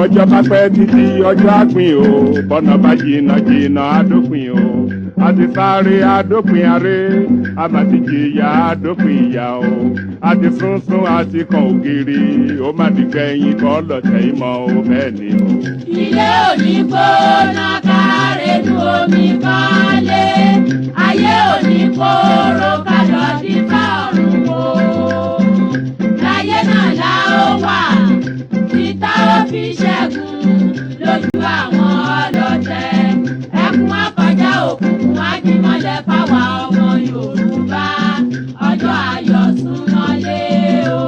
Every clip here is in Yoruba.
bọ́jọ́ bá pẹ́ títí ọjọ́ àpín o bọ́nà bá jìnnà jìnnà àdópin o àti sáré àdópin aré àmàtìjìyà àdópin ìyà o àti sunsun àti kan ògiri ó má di gbẹ̀yìn kọ́ lọ́tẹ̀ ìmọ̀ o bẹ́ẹ̀ ni o. ilé òní gbóná kárẹ́nu omi kọ́lé ayé òní kóró kálọ̀ dífá ọ̀run wo láyé náà la ó wà títà ó fi ṣẹ́gun lójú àwọn ọlọ́tẹ̀ ẹkún akọjá òkùnkùn ajímọ́lẹ̀ fáwa ọmọ Yorùbá ọjọ́ ayọ̀ súnmọ́lé o.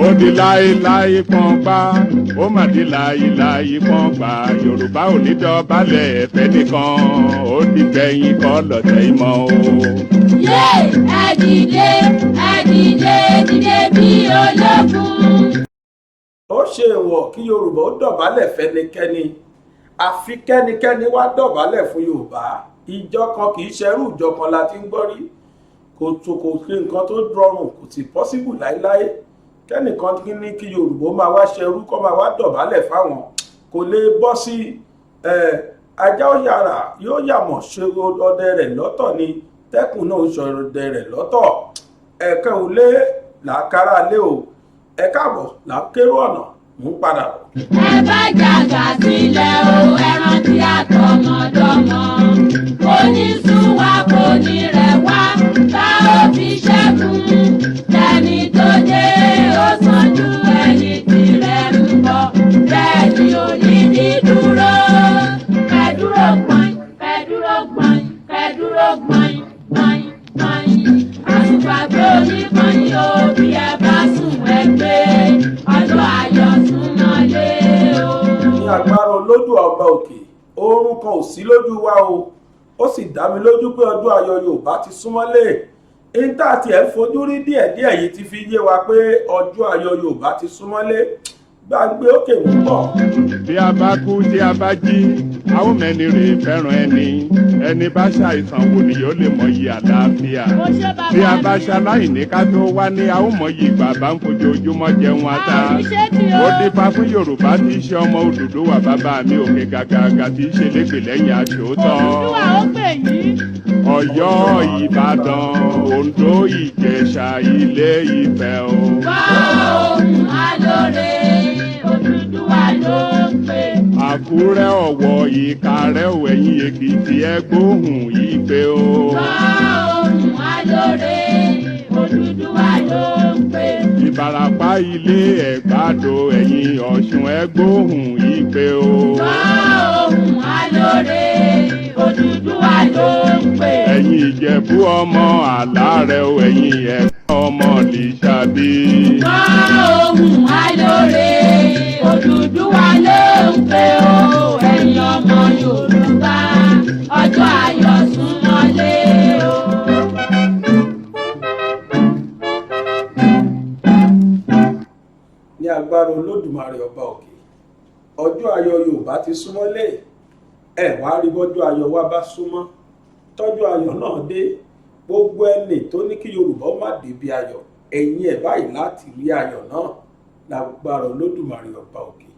ó di láéláé pọ́n gbá ó mà di láéláé pọ́n gbá Yorùbá ò ní dọ̀bálẹ̀ ẹ̀fẹ́ nìkan ó di gbẹ̀yìn kọ́ lọ́tẹ̀ ìmọ̀ o. yé ẹ dìde dìde bí ológun. ó ṣe èèwọ̀ kí Yorùbá ó dọ̀bálẹ̀ fẹ́nikẹ́ni àfi kẹ́nikẹ́ni wá dọ̀bálẹ̀ fún Yorùbá ìjọ kan kì í ṣerú ìjọ kan la ti ń gbọ́ rí kò sí nǹkan tó rọrùn kò sì pọ́síbù láéláé kẹ́nìkan ní kí Yorùbá máa wá ṣerú kó máa wá dọ̀bálẹ̀ fáwọn kò lè bọ́ sí ajá òyàrá yóò yàmọ̀ ṣe ọdẹ rẹ̀ lọ́tọ̀ ni tẹ́kùn náà ṣe ọdẹ rẹ̀ lọ́tọ̀ ẹ̀kẹ́ ò lé làákàrà lé o ẹ káàbọ̀ làákérò ọ̀nà mú padà bọ̀. ẹ bá jàgà sílẹ̀ o ẹran tí a tọmọdọmọ kò ní sún wa kò ní rẹ̀ wá tá ó fi ṣẹ́gun tẹni tó dé ó sàn ju ẹni tí rẹ̀ ń bọ̀ bẹ́ẹ̀ ni ò ní dídúró kẹ́dúró gbọ̀n kẹ́dúró gbọ̀n kẹ́dúró gbọ̀n gbọ̀n gbọ̀n àtùpàgbé oníkànnì o bí ẹ bá sùn ẹgbẹ́ ọjọ́ ayọ̀ súnmọ́lé o. ní agbára olódù ọba òkè oorun kan ò sí lójú wa o ó sì dá mi lójú pé ọjọ́ ayọ̀ Yorùbá ti súnmọ́lé níta tí ẹ̀ ń fojú rí díẹ̀díẹ̀ yìí ti fi yé wa pé ọjọ́ ayọ̀ Yorùbá ti súnmọ́lé gbàgbé òkè mú bọ̀. bí a bá kú tí a bá jí a ó mẹ́ni rè fẹ́ràn ẹni bá ṣàìsàn wò ni yóò lè mọyì àlàáfíà bí a bá ṣaláìní ká tó wá ní a ó mọyì bàbá ń fojoojúmọ́ jẹun ata ó dífá fún Yorùbá tí í ṣe ọmọ Odùduwà bàbá mi òkè gàgàgà tí í ṣe lẹ́gbẹ̀ẹ́ lẹ́yìn aṣòótọ́ Ọ̀yọ́ Ìbàdàn Oǹdó Ìjẹ̀ṣà Ilé Ifẹ̀ o. wá ohùn alóore Odùduwà ló ń pè. Àkúrẹ́ Ọ̀wọ̀ Ìkàrẹ́ Ẹ̀yìn Èkìtì ẹ gbóhùn Ìgbé o. wá ohùn alóore Odùduwà ló ń pè. Ìbàràpá Ilé Ẹ̀gbádò Ẹ̀yìn Ọ̀ṣun ẹ gbóhùn Ìgbé o. wá ohùn alóore Odùduwà ló ń pè. Ẹ̀yin Ìjẹ̀bú ọmọ Àlárẹ̀ ẹ̀yin Ẹ̀gbá ọmọ Lísàbí. wá ohùn alóore Odùduwà ló ń pè o ẹ̀yin ọmọ Yorùbá ọjọ́ ayọ̀ súnmọ́lé o. ní agbára Olódùmarè ọba òkè ọjọ́ ayọ̀ Yorùbá ti súnmọ́lé ẹ wá rí bọ́jọ́ ayọ̀ wa bá súnmọ́ tọ́jú ayọ̀ náà dé gbogbo ẹni tó ní kí Yorùbá má débi ayọ̀ ẹ̀yìn ẹ̀ báyìí láti rí ayọ̀ náà lágbára Olódùmarè ọba òkè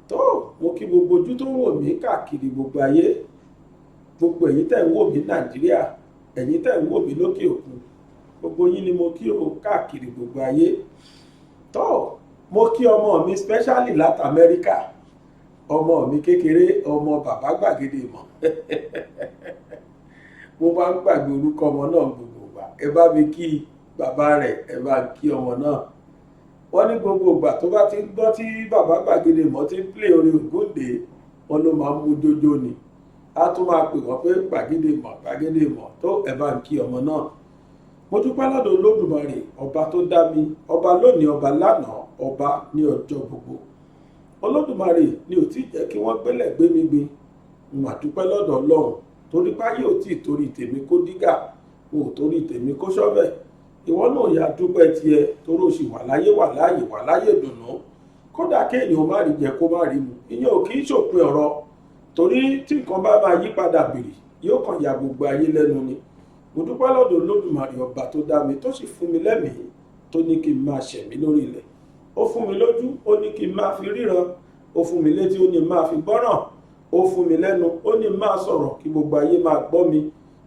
tó mo kí gbogbo ojú tó ń wò mí káàkiri gbogbo ayé gbogbo ẹ̀yin tẹ̀ ń wò mí Nàìjíríà ẹ̀yin tẹ̀ ń wò mí lókè òkun gbogbo yín ni mo kí o káàkiri gbogbo ayé tó mo kí ọmọ mi specially láti Amẹ́ríkà ọmọ mi kékeré ọmọ bàbá gbàgede mọ̀ mo bá ń gbàgbé orúkọ ọmọ náà gbogbo ìgbà ẹ bá mi kí bàbá rẹ̀ ẹ bá kí ọmọ náà wọ́n ní gbogbo ìgbà tó bá ti ń gbọ́ tí bàbá gbàgede mọ̀ ti ń play orin Ògúndé wọn ló máa ń mú jójó ni á tún máa pè wọ́n pé gbàgede mọ̀ tó ẹ bá ń kí ọmọ náà mo dúpẹ́ lọ́dọ̀ Olódùmarè ọba tó dá mi ọba lónìí ọba lánàá ọba ní ọjọ́ gbogbo Olódùmarè ni ò tí jẹ́ kí wọ́n gbélẹ̀ gbé mi gbin mo dúpẹ́ lọ́dọ̀ Ọlọ́run torí páyé ò tí torí tèmi kó dígà mo ò torí tèmi kó ṣọ́bẹ̀ ìwọ náà yà dúpẹ́ tiẹ̀ torí o sì wà láyé wà láàyè wà láyè dùnú kódà kéèyàn má rí jẹ kó má rí mu ìyẹn ò kì í ṣòpin ọ̀rọ̀ torí tí nǹkan bá máa yí padà bìrì yóò kàn ya gbogbo ayé lẹ́nu ni mo dúpẹ́ lọ́dọ̀ Olódùmarè ọba tó dá mi tó sì fún mi lẹ́mìí tó ní kí n máa ṣẹ̀mí lórí ilẹ̀ ó fún mi lójú ó ní kí n máa fi ríran ó fún mi létí ó ní máa fi gbọ́ràn ó fún mi lẹ́nu ó ní máa sọ̀rọ̀ kí gbogbo ayé máa gbọ́ mi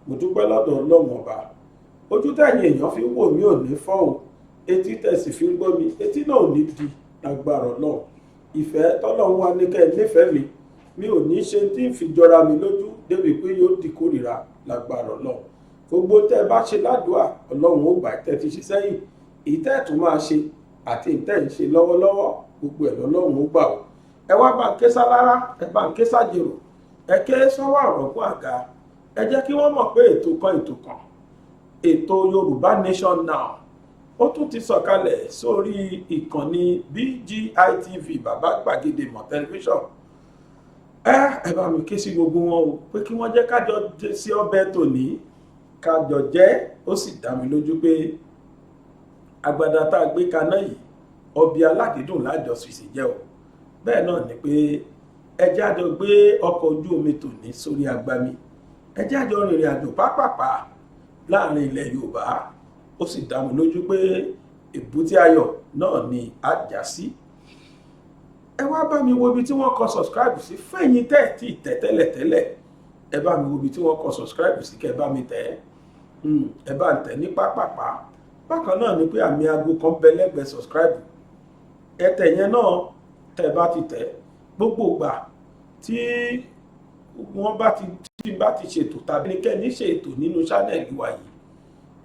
mo dúpẹ́ lọ́dọ̀ Ọlọ́run ọba ojú tẹ̀yìn èèyàn fi wò mí ò ní fọ́ o etí tẹ̀sí fi ń gbọ́ mi etí náà ò ní di lágbára Ọlọ́run ìfẹ́ tọ́lọ́run wá ní kẹ́ ẹ nífẹ̀ẹ́ mi ò ní ṣe tí ń fi jọra mi lójú débi pé yóò di kórìíra lágbára Ọlọ́run gbogbo tẹ́ ẹ bá ṣe ládùúà Ọlọ́run ó gbà tẹ́ ti ṣe sẹ́yìn ìtẹ́ ẹ̀ tún máa ṣe àti ìtẹ́ ẹ̀ ń ṣe lọ́wọ́lọ́wọ́ gbogbo ẹ̀ lọ́lọ́run ó gbà ó ẹ wá bá ń ké sálára ẹ bá ń ké sájèrò ẹ ké sọ́wọ́ àrọ́gún àga ẹ jẹ́ kí wọ́n mọ̀ pé ètò kan ètò Yorùbá Nation Now ó tún ti sọ̀kalẹ̀ sórí ìkànnì BGI TV Bàbá Gbàgede Ìmọ̀ tẹlifíṣọ̀n ẹ bá mi ké sí gbogbo wọn o pé kí wọ́n jẹ́ kájọ sí ọbẹ̀ tòní kájọ jẹ́ ó sì dá mi lójú pé agbada tá a gbé kaná yìí ọbẹ̀ aládìídùn lájọ fìsì jẹ́ o bẹ́ẹ̀ náà ni pé ẹjẹ́ àjọ gbé ọkọ̀ ojú omi tòní sórí agbami ẹjẹ́ àjọ rìnrìn àjò pápápá láàrin ilẹ̀ Yorùbá ó sì dá mi lójú pé èbúté ayọ̀ náà ni a já sí ẹ wá bá mi wo ibi tí wọ́n kọ subscribe sí fẹ́yìn tẹ́ tí tẹ́ tẹ́lẹ̀tẹ́lẹ̀ ẹ bá mi wo ibi tí wọ́n kọ subscribe sí kẹ́ ẹ bá mi tẹ̀ ẹ bá ń tẹ̀ ní pápápá bákan náà ni pé àmì aago kan bẹ lẹ́gbẹ̀ẹ́ subscribe ẹ tẹ̀ yẹn náà tẹ́ bá ti tẹ̀ gbogbo ìgbà tí wọ́n bá ti ṣètò tàbí nìkẹ́ni ṣètò nínú ṣánẹ́ẹ̀lì wa yìí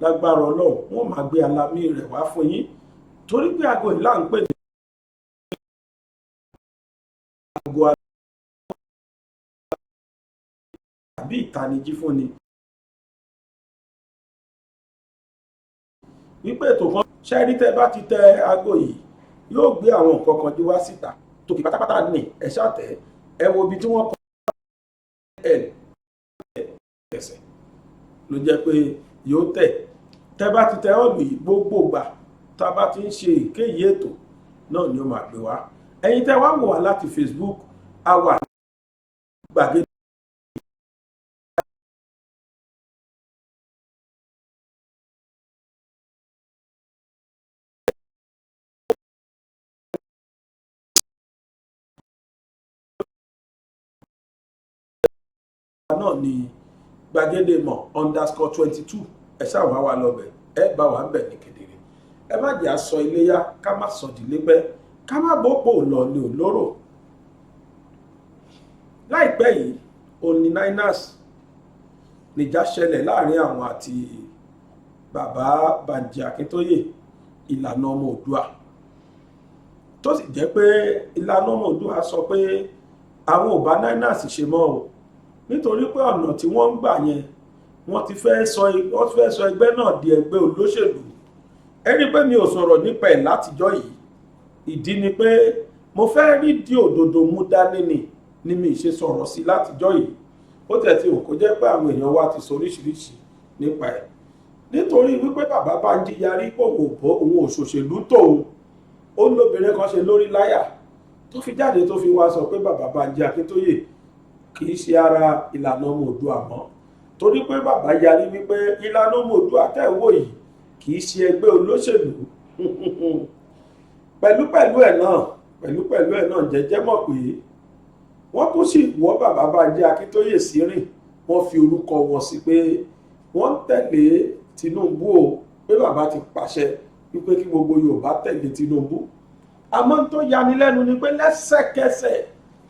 lágbára Ọlọ́run wọ́n máa gbé alámì rẹ̀ wá fún yín torí pé aago ìlà ń pè ní aago àbí ìtanijí fún ni wípé ètò kan ṣẹ́rí tẹ́ bá ti tẹ aago yìí yóò gbé àwọn nǹkan kan jí wá síta tòkì pátápátá ní ẹ ṣàtẹ̀ ẹ wo ibi tí wọ́n kọ́ ẹsẹ̀ ló jẹ́ pé yóò tẹ́ bá ti tẹ ọ́ọ̀lù yìí gbogbo ìgbà tá a bá ti ń ṣe èkéyìí ètò náà ni ó máa gbé wá ẹ̀yin tẹ́ wá wò wá láti Facebook a wà Gbàgede náà ni Gbàgede Ìmọ̀ _22 ẹ ṣáà wá wa lọ́bẹ̀ ẹ bá wà ń bẹ̀ ní kedere ẹ má jẹ́ aṣọ iléyá ká má sọ ìdílé pẹ́ ká má bọ́pọ̀ lọ ní olóró láìpẹ́ yìí òní Niners níjà ṣẹlẹ̀ láàrin àwọn àti bàbá Bánjí Akíntóyè ìlànà ọmọ Oòduà tó sì jẹ́ pé ìlànà ọmọ Oòduà sọ pé àwọn ò bá Niners ṣe mọ́ o nítorí pé ọ̀nà tí wọ́n ń gbà yẹn wọ́n ti fẹ́ sọ ẹgbẹ́ náà di ẹgbẹ́ olóṣèlú ẹni pé mi ò sọ̀rọ̀ nípa ẹ̀ látijọ́ yìí ìdí ni pé mo fẹ́ rí di òdodo mú dání ni mi ṣe sọ̀rọ̀ sí látijọ́ yìí ó tẹ̀tí òkú jẹ́ pé àwọn èèyàn wa ti sọ oríṣiríṣi nípa ẹ̀ nítorí wípé bàbá Bánjí yarí pé òun òṣòṣèlú tóun ó lóbìnrin kan ṣe lórí láyà tó fi jáde tó fi wá sọ pé bàbá Bánjí Akíntóyè kì í ṣe ara ìlànà ọmọ Oòduà mọ́ torí pé bàbá yarí wípé ìlànà ọmọ Oòduà tẹ̀wọ́ yìí kì í ṣe ẹgbẹ́ olóṣèlú pẹ̀lú ẹ̀ náà jẹ́jẹ́ mọ̀ pé wọ́n tún sì wọ́ bàbá Bánjí Akíntóyè sí rìn wọ́n fi orúkọ wọn sí pé wọ́n tẹ̀lé Tinubu o pé bàbá ti pàṣẹ wípé kí gbogbo Yorùbá tẹ̀lé Tinubu àmọ́ tó yanilẹ́nu ni pé lẹ́sẹ̀kẹsẹ̀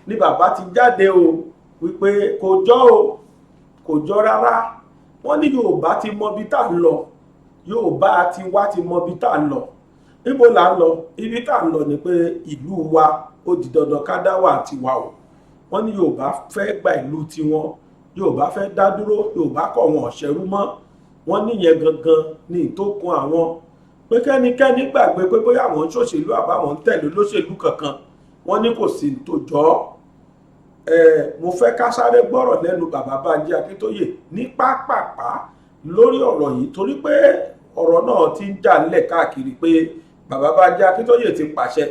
ni bàbá ti jáde o wípé kò jọ rárá wọ́n ní Yorùbá ti mọ ibi tá ń lọ Yorùbá ti wá ti mọ ibi tá ń lọ níbo là ń lọ ibi tá ń lọ ni pé ìlú wa ó di dandan ká dá wà tiwa o wọ́n ní Yorùbá fẹ́ gba ìlú tiwọn Yorùbá fẹ́ dá dúró Yorùbá kọ̀ wọn ọ̀ṣẹ́rú mọ́ wọ́n níyẹn gangan ní ìtókun àwọn pé kẹ́nikẹ́ni gbàgbé pé bóyá àwọn ń ṣòṣèlú àbáwọn ń tẹ̀lé olóṣèlú kankan wọ́n ní kò sí tó jọ mo fẹ́ ká sáré gbọ́rọ̀ lẹ́nu bàbá Bánjí Akíntóyè ní pápápá lórí ọ̀rọ̀ yìí torí pé ọ̀rọ̀ náà ti ń jà nílẹ̀ káàkiri pé bàbá Bánjí Akíntóyè ti pàṣẹ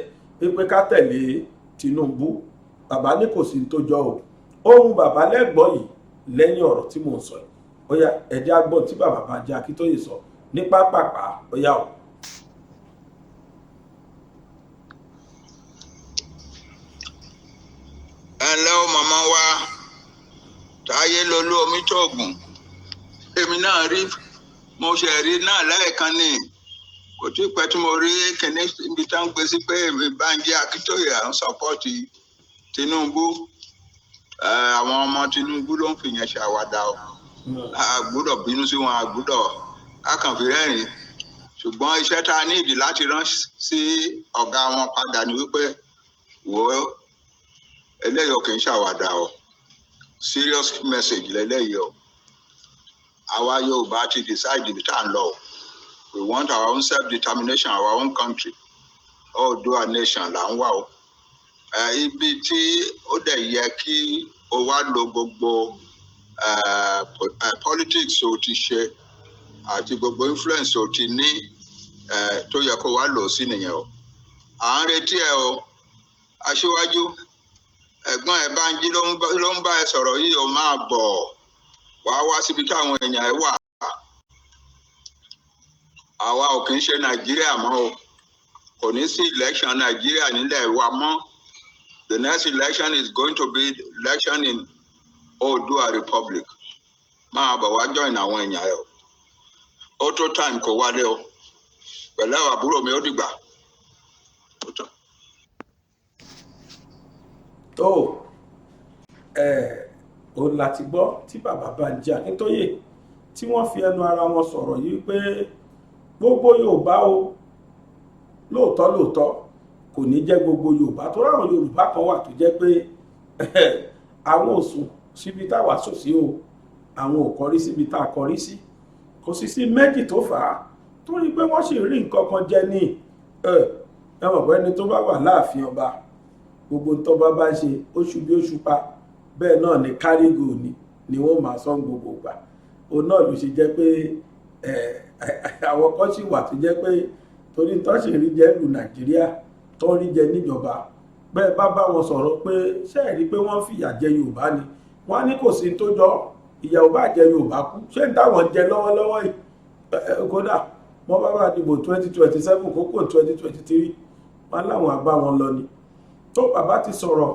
pé ká tẹ̀lé Tinubu. Bàbá ní kò sí tó jọ o. Ohun bàbá lẹ́gbọ́n yìí lẹ́yìn ọ̀rọ̀ tí mò ń sọ yìí. Ó yá ẹ jẹ́ á gbọ́ tí bàbá Bánjí Akíntóyè sọ ní pápápá. Ó yá o. Ẹnlẹ́ o màmá wa Táyé Lolú Omítòògùn, èmi náà rí mo ṣe rí náà lẹ́ẹ̀kan ní kò tí pẹ́ tí mo rí kíní ibi tá ń gbé sí pé èmi Bánjí Akíntóyè à ń sọpọ́ọ̀tì Tinubu. Àwọn ọmọ Tinubu ló ń fìyẹn ṣàwàdà o, a gbọ́dọ̀ bínú sí wọn, a gbọ́dọ̀ akànfi rẹ́rìn. Ṣùgbọ́n iṣẹ́ tá a ní ìdí láti rán sí ọ̀gá wọn padà ní wípé wò ó eléyìí ò kì í ṣàwàdà o, serious message lélẹ́yìí o. Àwa Yorùbá ti decide ibi tá à ń lọ o. We want our own self-determination, our own country. Oòduà nation là ń wá o. Ibi tí ó dẹ̀ yẹ kí o wá lo gbogbo politics o ti ṣe àti gbogbo influence o ti ní tó yẹ kó wá lò sí nìyẹn o. À ń retí ẹ o, aṣíwájú. Ẹ̀gbọ́n ẹ̀ Bánjí ló ń bá ẹ sọ̀rọ̀ yìí o, máa bọ̀ wá wá síbi táwọn èèyàn ẹ wà. Àwa ò kì í ṣe Nàìjíríà mọ́ o, kò ní sí election Nàìjíríà nílẹ̀ wa mọ́. The next election is going to be election in Oòduà Republic. Máa bọ̀ wá join àwọn èèyàn ẹ o. Ó tó time kó wálé o. Pẹ̀lú àwọn àbúrò mi ó dìgbà. Tó o láti gbọ́ tí bàbá Bánjí Akíntóyè tí wọ́n fi ẹnu ara wọn sọ̀rọ̀ yìí pé gbogbo Yorùbá o lóòótọ́ kò ní jẹ́ gbogbo Yorùbá, tó ráwọn Yorùbá kan wà tó jẹ́ pé àwọn ò sùn síbi táwa sùn sí o, àwọn ò kọrí síbi tá a kọrí sí. Kò sì sí méjì tó fà á torí pé wọ́n sì rí nǹkan kan jẹ ní ẹ̀wọ̀n pé ẹni tó bá wà láàfin ọba gbogbo tó bá ṣe oṣù bí oṣù pa bẹ́ẹ̀ náà ni kárígò ni wọ́n máa sọ gbogbo gbà. Òun náà ló ṣe jẹ́ pé àwọn kan sì wà tó jẹ́ pé torí tó sì rí jẹ ìlú Nàìjíríà tó rí jẹ níjọba bẹ́ẹ̀ bá wọn sọ̀rọ̀ pé ṣé ẹ rí pé wọ́n fìyà jẹ Yorùbá ni, wọ́n á ní kò sí tó jọ, ìyà ò bá jẹ Yorùbá kú, ṣé ń táwọn jẹ lọ́wọ́lọ́wọ́ yìí. Kódà wọ́n bá dìbò 2027 kókò 2023 wọ́n láwọn àgbà wọn lọ ni. Tó bàbá ti sọ̀rọ̀,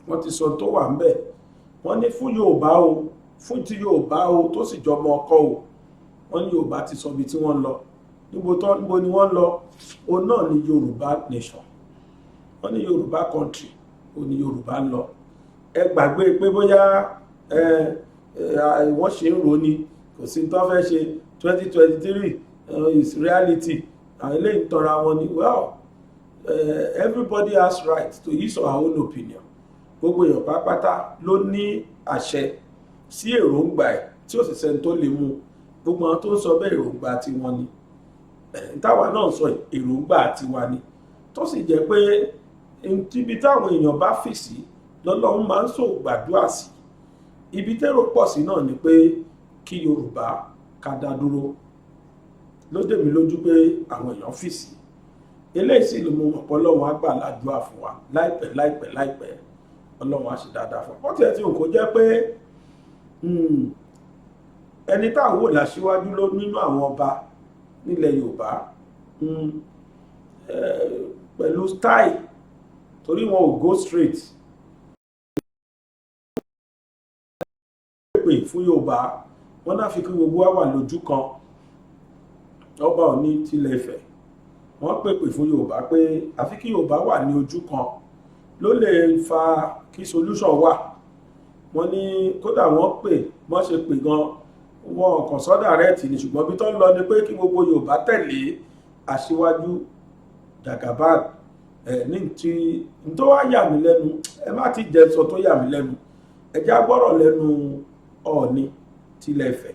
wọ́n ti sọ tó wà ń bẹ̀. Wọ́n ní fún Yorùbá o, fún ti Yorùbá o tó sì jọmọ ọkọ o. Wọ́n ní Yorùbá ti sọ ibi tí wọ́n lọ. Níbo ni wọ́n lọ? O náà ni Yorùbá nation. Wọ́n ní Yorùbá country, o ní Yorùbá ń lọ. Ẹ gbàgbé pé bóyá wọ́n ṣe ń ro ni, kò sí tó fẹ́ ṣe 2023 is reality. Àwọn eléyìí tọ́ra wọn ni well. Everybody has right to his or her own opinion. Gbogbo èèyàn pátápátá ló ní àṣẹ sí èròǹgbà ẹ̀ tí ó sì sẹ́ni tó lè mú. Gbogbo àwọn tó ń sọ bẹ́ẹ̀ èròǹgbà tiwọn ni. Táwa náà sọ èròǹgbà tiwa ni. Tó sì jẹ́ pé ibi táwọn èèyàn bá fì sí lọ́lọ́run máa ń sọ gbàdúrà sí. Ibi tẹ́rò pọ̀ sí náà ni pé kí Yorùbá ká dá dúró. Ló dé mi lójú pé àwọn èèyàn fì sí. Eléyìí sì ló mú Ọlọ́run á gbà ládùúrà fún wa láìpẹ́ Ọlọ́run á ṣe dáadáa fún wa. Ó tiẹ̀ tí òun kò jẹ́ pé ẹni tá à ń wò láṣíwájú ló nínú àwọn ọba nílẹ̀ Yorùbá pẹ̀lú style torí wọn ò go straight. Pè fún Yorùbá wọn náà fi kí gbogbo wa wà lójú kan. Ọba Ọọ̀ni tilẹ̀ Ifẹ̀ wọ́n pèpè fún Yorùbá pé àfi kí Yorùbá wà ní ojú kan ló lè fa kí solution wà. Wọ́n ní kódà wọ́n ṣe pè gan wọn kàn sọ́dà rẹ̀ tì ní, ṣùgbọ́n bí tó ń lọ ni pé kí gbogbo Yorùbá tẹ̀lé Aṣíwájú Jagaban. Ní tí tó wá yà mí lẹ́nu, ẹ má ti jẹ́ sọ tó yà mí lẹ́nu, ẹ já gbọ́rọ̀ lẹ́nu Ọọ̀ni tilẹ̀ Ifẹ̀.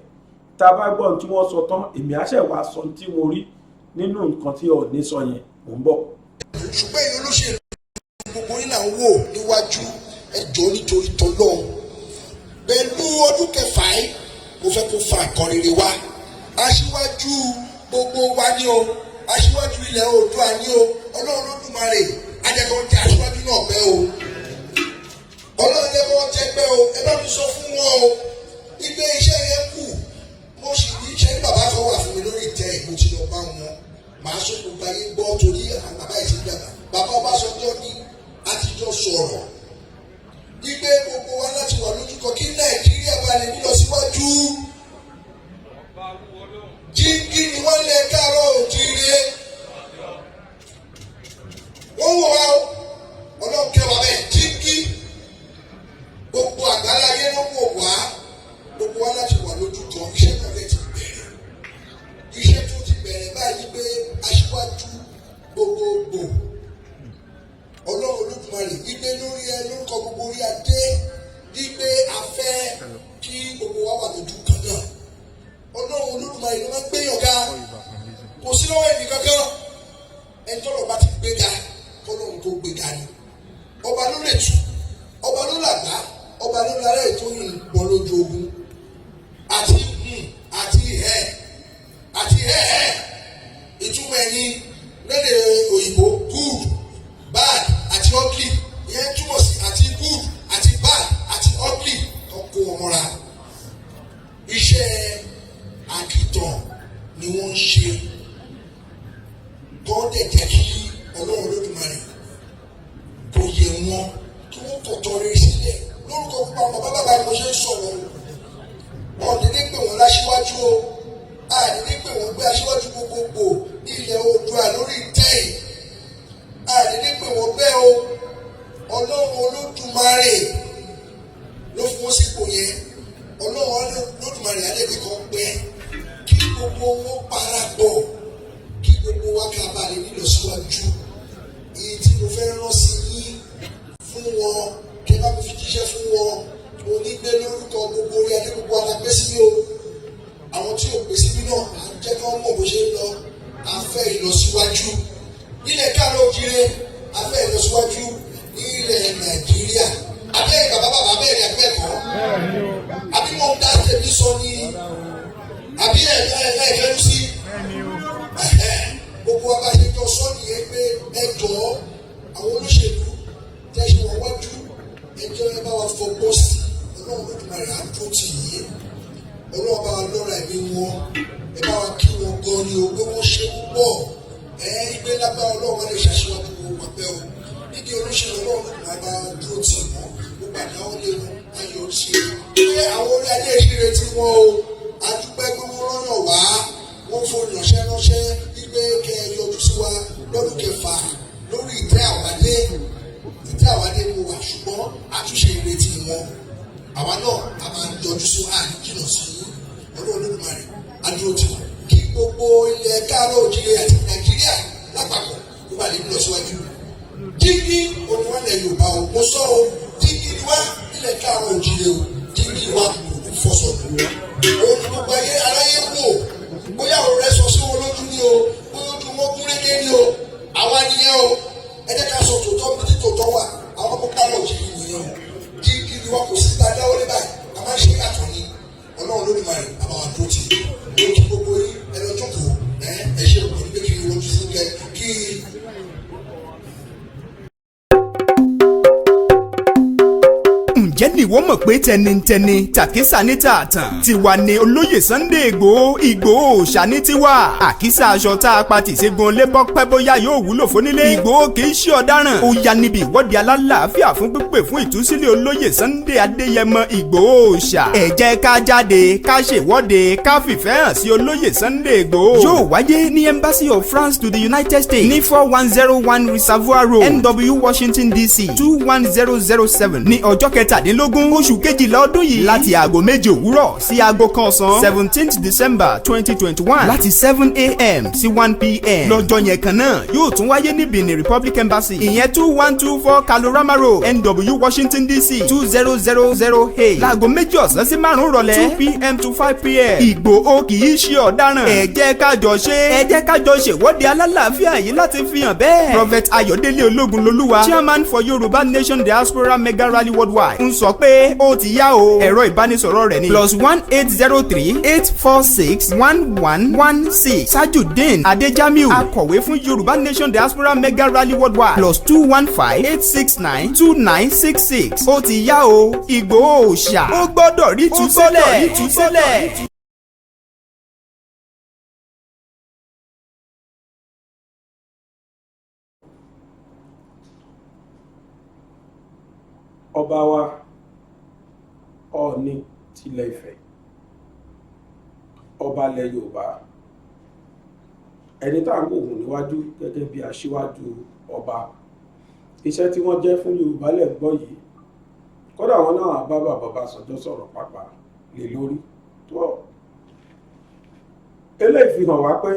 Tá a bá gbọ́ tí wọ́n sọ tán èmi á ṣẹ̀ wá sọ tí mo rí nínú nǹkan tí Ọọ̀ni sọ yẹn mò ń bọ̀. Ṣùgbọ́n èyí olóṣèlú gbogbo yín là ń wò níwájú ẹjọ́ nítorí tọ́lọ́ pẹ̀lú ọdún kẹfà yìí mo fẹ́ kó fa nǹkan rere wá. Aṣíwájú gbogbo wa ni o, aṣíwájú ilẹ̀ Oòduà ni o Ọlọ́run Olódùmarè ajẹ́kọ̀ọ́ jẹ́ aṣíwájú náà pẹ́ o Ọlọ́run jẹ́kọ̀ọ́ jẹ́ pẹ́ o ẹ bá mi sọ fún wọn o ìgbé iṣẹ́ yẹn kù mo sì ní iṣẹ́ ní bàbá kan wà fún mi lórí ìtẹ́ ìbò tí lọ bá wọn màá sọ gbogbo ayé gbọ́ torí àwọn bàbá yìí ti dàgbà bàbá Ọbásanjọ́ ní àtijọ́ sọ̀rọ̀ ìgbé gbogbo wa láti wà lójúkọ kí Nàìjíríà bá lè nílọ síwájú jíǹkì ni wọ́n lè Káàárọ̀ Oòjíire wọ́n wò wá Ọlọ́run kẹwàá bẹ́ẹ̀ jíǹkì gbogbo àgbáláyé ló wò wá gbogbo wa láti wà lójúkọ iṣẹ́ náà lè ti bẹ̀rẹ̀ iṣẹ́ tó ti bẹ̀rẹ̀ báyìí pé aṣíwájú gbogbogbò Ọlọ́run Olódùmarè gbígbé lórí ẹ lórúkọ gbogbo orí adé gbígbé afẹ́ kí gbogbo wa wà lójú kan náà Ọlọ́run Olódùmarè ló máa ń gbéyàn ga kò sí lọ́wọ́ ẹnì kankan ẹni tọ́lọ̀ bá ti gbéga kọ́lọ́run tó gbéga ni ọba ló lè tù ọba ló làgbá ọba ló lára ètò ìbọn lójú ogun àti ìtumọ̀ ẹni lédè òyìnbó good bad àti ugly ìyẹn túmọ̀ sí àti good àti bad àti ugly ọkọ̀ ọmọra iṣẹ́ àkìtàn ni wọ́n ń ṣe tó dẹ̀ jẹ́ kí Ọlọ́run Olódùmarè kò yẹ wọn kí wọ́n tọ̀tọ̀ rẹ̀ sílẹ̀ lórúkọ púpọ̀ àwọn bàbá ni mo ṣe ń sọ̀rọ̀ wọn dédé pé wọ́n láṣíwájú o àdédé pé wọ́n gbé aṣíwájú gbogbogbò ilẹ̀ Oòduà lórí ìtẹ́ àdédé pé wọ́n bẹ́ o Ọlọ́run Olódùmarè ló fún wọn sípò yẹn Ọlọ́run Olódùmarè alẹ́bí kan pẹ́ kí gbogbo wọn parapọ̀ kí gbogbo wa ká balẹ̀ nílọ síwájú èyí tí mo fẹ́ rán sí yín fún wọn kí bá mi fi jíṣẹ́ fún wọn onígbé lórúkọ gbogbo orí adé gbogbo alágbé síbí o àwọn tí ò pè síbí náà à ń jẹ́ kí wọ́n mọ̀ bó ṣe ń lọ à ń fẹ́ ìlọsíwájú nílẹ̀ Káàárọ̀ Oòjíire à ń fẹ́ ìlọsíwájú nílẹ̀ Nàìjíríà abẹ́rẹ́ bàbá abẹ́rẹ́ akẹ́kọ̀ọ́ àbí mo ń dá tẹ̀mí sọ ní àbí ẹ̀ẹ́dẹ́gbẹ́rú sí gbogbo abájẹjọ sọ nìyẹn pé ẹ jọ̀ọ́ àwọn olóṣèlú tẹ̀sí wọn wájú ẹjọ́ ẹ bá wa fọgbọ́ sí Ọlọ́run Olódùmarè àdúró tì yìí Ọlọ́run bá wa lọ́ra ẹ̀mí wọn ẹ bá wa kí wọn gan ni o pé wọ́n ṣe púpọ̀ ìgbé lábá Ọlọ́run wọn lè ṣàṣeyọrí gbogbo pàpẹ́ o níbi olóṣèlú Ọlọ́run Olódùmarè bá dúró tì wọ́n gbogbo àdáwọ́ lé wọn ayọ̀ ṣe pé àwọn orí adé ìṣirè tí wọ́n o adúpẹ́ pé wọ́n rọ́nà wá wọ́n fún ránṣẹ́ wípé kẹ́ ẹ yọjú sí wa lọ́dún kẹfà lórí ìtẹ́ àwádé mo wà ṣùgbọ́n àtúnṣe ìrètí wọn àwa náà a máa ń yọjú sí àní jìnnà sí Ọlọ́run Olódùmarè adúró tì wọ́n kí gbogbo ilẹ̀ Káàárọ̀ Oòjíire àti Nàìjíríà lápapọ̀ ló bá lè lọ síwájú dígí oníwàlẹ̀ Yorùbá o mo sọ o dígí ni wá ilẹ̀ Káàárọ̀ Oòjíire o dígí wa kò ní fọ́sọ̀ òun ni gbogbo ayé aráyé wò bóyá òun rẹ sọ sí wọn lójú ni o bóyá ojú wọn kún régé ni o àwa nìyẹn o ẹ jẹ́ ká sọ tòótọ́ bí tí tòótọ́ wà àwọn ọmọ Káàárọ̀ Oòjíire nìyẹn o dígí ni wọn kò sí ta dáwọ́ lé báyìí a máa ń ṣe àtọ̀ ni Ọlọ́run Olódùmarè àbáwá tó ti ló kí gbogbo yín ẹ lọ jókòó ẹ ṣe òkú nígbè kí wọ́n ti kẹ kí. ǹjẹ́ ni ìwọ mọ̀ pé tẹnitẹni tàkísà ní tààtàn tiwa ni olóyè Sunday Ìgbòho òòṣà ní tiwa àkísà aṣọ tá a pa tìṣègùn lébọ́ pẹ́ bóyá yóò wúlò fónílé Ìgbòho kì í ṣe ọ̀daràn ó ya níbi ìwọ́de alálàáfíà fún pípè fún ìtúsílẹ̀ olóyè Sunday Adéyẹmọ Ìgbòho òòṣà ẹ jẹ́ ká jáde ká ṣèwọ́de ká fìfẹ́ hàn sí olóyè Sunday Ìgbòho yóò wáyé ní Embassy of France to the United States ní 4101 Reservoir Road NW Washington DC 21007 ní ọjọ́ kẹtàdínlógún oṣù kejìlá ọdún yìí láti aago méje òwúrọ̀ sí aago kan ọ̀sán 17th December 2021 láti 7 a.m. sí 1 p.m. lọ́jọ́ yẹn kan náà yóò tún wáyé ní Benin Republic Embassy ìyẹn 2124 Kalorama Road NW Washington DC 20008 láago méjì ọ̀sán sí márùn-ún rọ̀lẹ́ 2 p.m. to 5 p.m. Ìgbòho kì í ṣe ọ̀daràn ẹ jẹ́ ká jọ ṣèwọ́de alálàáfíà yìí láti fi hàn bẹ́ẹ̀. Prophet Ayọ̀délé Ológunlolúwa Chairman for Yorùbá Nation Diaspora Mega Rally Worldwide ń sọ pé pé ó ti yá o. ẹ̀rọ ìbánisọ̀rọ̀ rẹ̀ ni +18038461116. Tajudeen Adejamiu akọ̀wé fún Yorùbá Nation Diaspora Mega Rally Worldwide +21586929666. ó ti yá o. Ìgbòho Òòṣà ó gbọ́dọ̀ rí ìtúsílẹ̀. ọba wa Ọọ̀ni tilẹ̀ Ifẹ̀, ọba ilẹ̀ Yorùbá, ẹni tá à ń wògùn níwájú gẹ́gẹ́ bí aṣíwájú ọba. Iṣẹ́ tí wọ́n jẹ́ fún Yorùbá lẹ̀ ń gbọ́ yìí, kódà wọn náà bá bàbá Ọbásanjọ́ sọ̀rọ̀ pàápàá lé lórí tó. Eléyìí fi hàn wá pé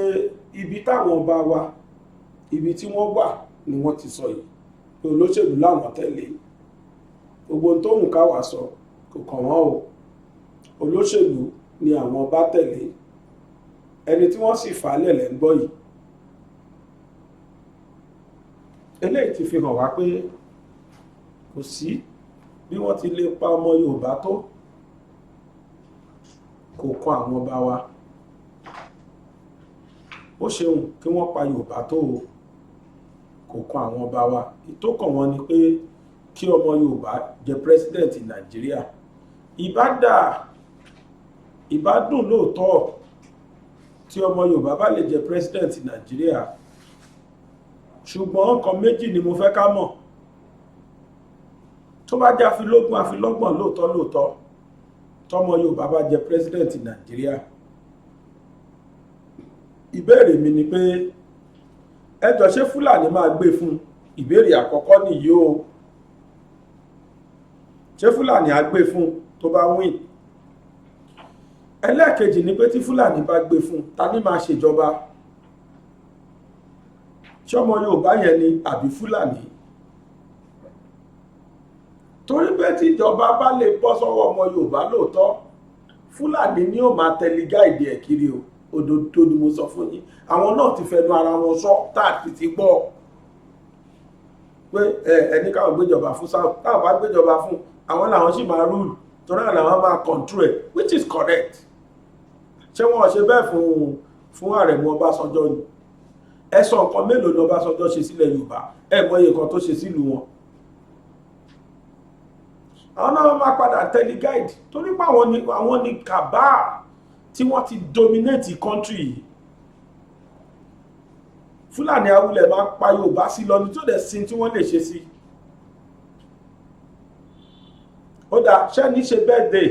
ibi táwọn ọba wa, ibi tí wọ́n wà ni wọ́n ti sọ yìí pé olóṣèlú láwọn tẹ̀lé. Gbogbo ohun tó wù ká wá sọ kò kàn wọ́n o. Olóṣèlú ni àwọn bá tẹ̀lé, ẹni tí wọ́n sì fà á lẹ̀lẹ̀ ń gbọ́ yìí. Eléyìí ti fi hàn wá pé kò sí bí wọ́n ti lè pa ọmọ Yorùbá tó, kò kan àwọn ọba wa. Ó ṣeun kí wọ́n pa Yorùbá tó o, kò kan àwọn ọba wa. Ìtókàn wọn ni pé kí ọmọ Yorùbá jẹ pírẹsidẹ̀ntì Nàìjíríà. Ìbádùn lóòótọ́ tí ọmọ Yorùbá bá lè jẹ pírẹsidẹ̀ntì Nàìjíríà, ṣùgbọ́n nǹkan méjì ni mo fẹ́ ká mọ̀. Tó bá jẹ́ àfilọ́gbọ̀n lóòótọ́ tọmọ Yorùbá bá jẹ pírẹsidẹ̀ntì Nàìjíríà, ìbéèrè mi ni pé ẹjọ́ ṣé Fúlàní máa gbé fún? Ìbéèrè àkọ́kọ́ nìyí o. Ṣé Fúlàní á gbé fún tó bá win? Ẹlẹ́ẹ̀kejì ni pé tí Fúlàní bá gbé fún, ta ni máa ṣèjọba? Ṣé ọmọ Yorùbá yẹn ni àbí Fúlàní? Torí pé tí ìjọba bá lè bọ́ sọ́wọ́ ọmọ Yorùbá lóòótọ́, Fúlàní ni ó máa tẹ̀lé gáìdì ẹ̀ kiri o. Òdodo ni mo sọ fún yín. Àwọn náà ti fẹnu ara wọn sọ táàtì ti gbọ́ pé ẹni káwọn gbéjọba fún South, táwọn bá gbéjọba fún àwọn làwọn sì máa rúùlù, torí àwọn làwọn máa control ẹ̀, which is correct. Ṣé wọ́n ṣe bẹ́ẹ̀ fún Àrẹ̀mú Ọbásanjọ́ ni? Ẹ sọ nǹkan mélòó ni Ọbásanjọ́ ṣe sílẹ̀ Yorùbá, ẹ mọ iye kan tó ṣe sílùú wọn. Àwọn náà máa padà tẹ̀lé guide torí pé àwọn ni kàbá tí wọ́n ti dominate country yìí. Fúlàní awulẹ̀ máa pa Yorùbá sí lọ ní tó dẹ̀ sin tí wọ́n lè ṣe sí. Ó dá ṣẹ́ni ṣe birthday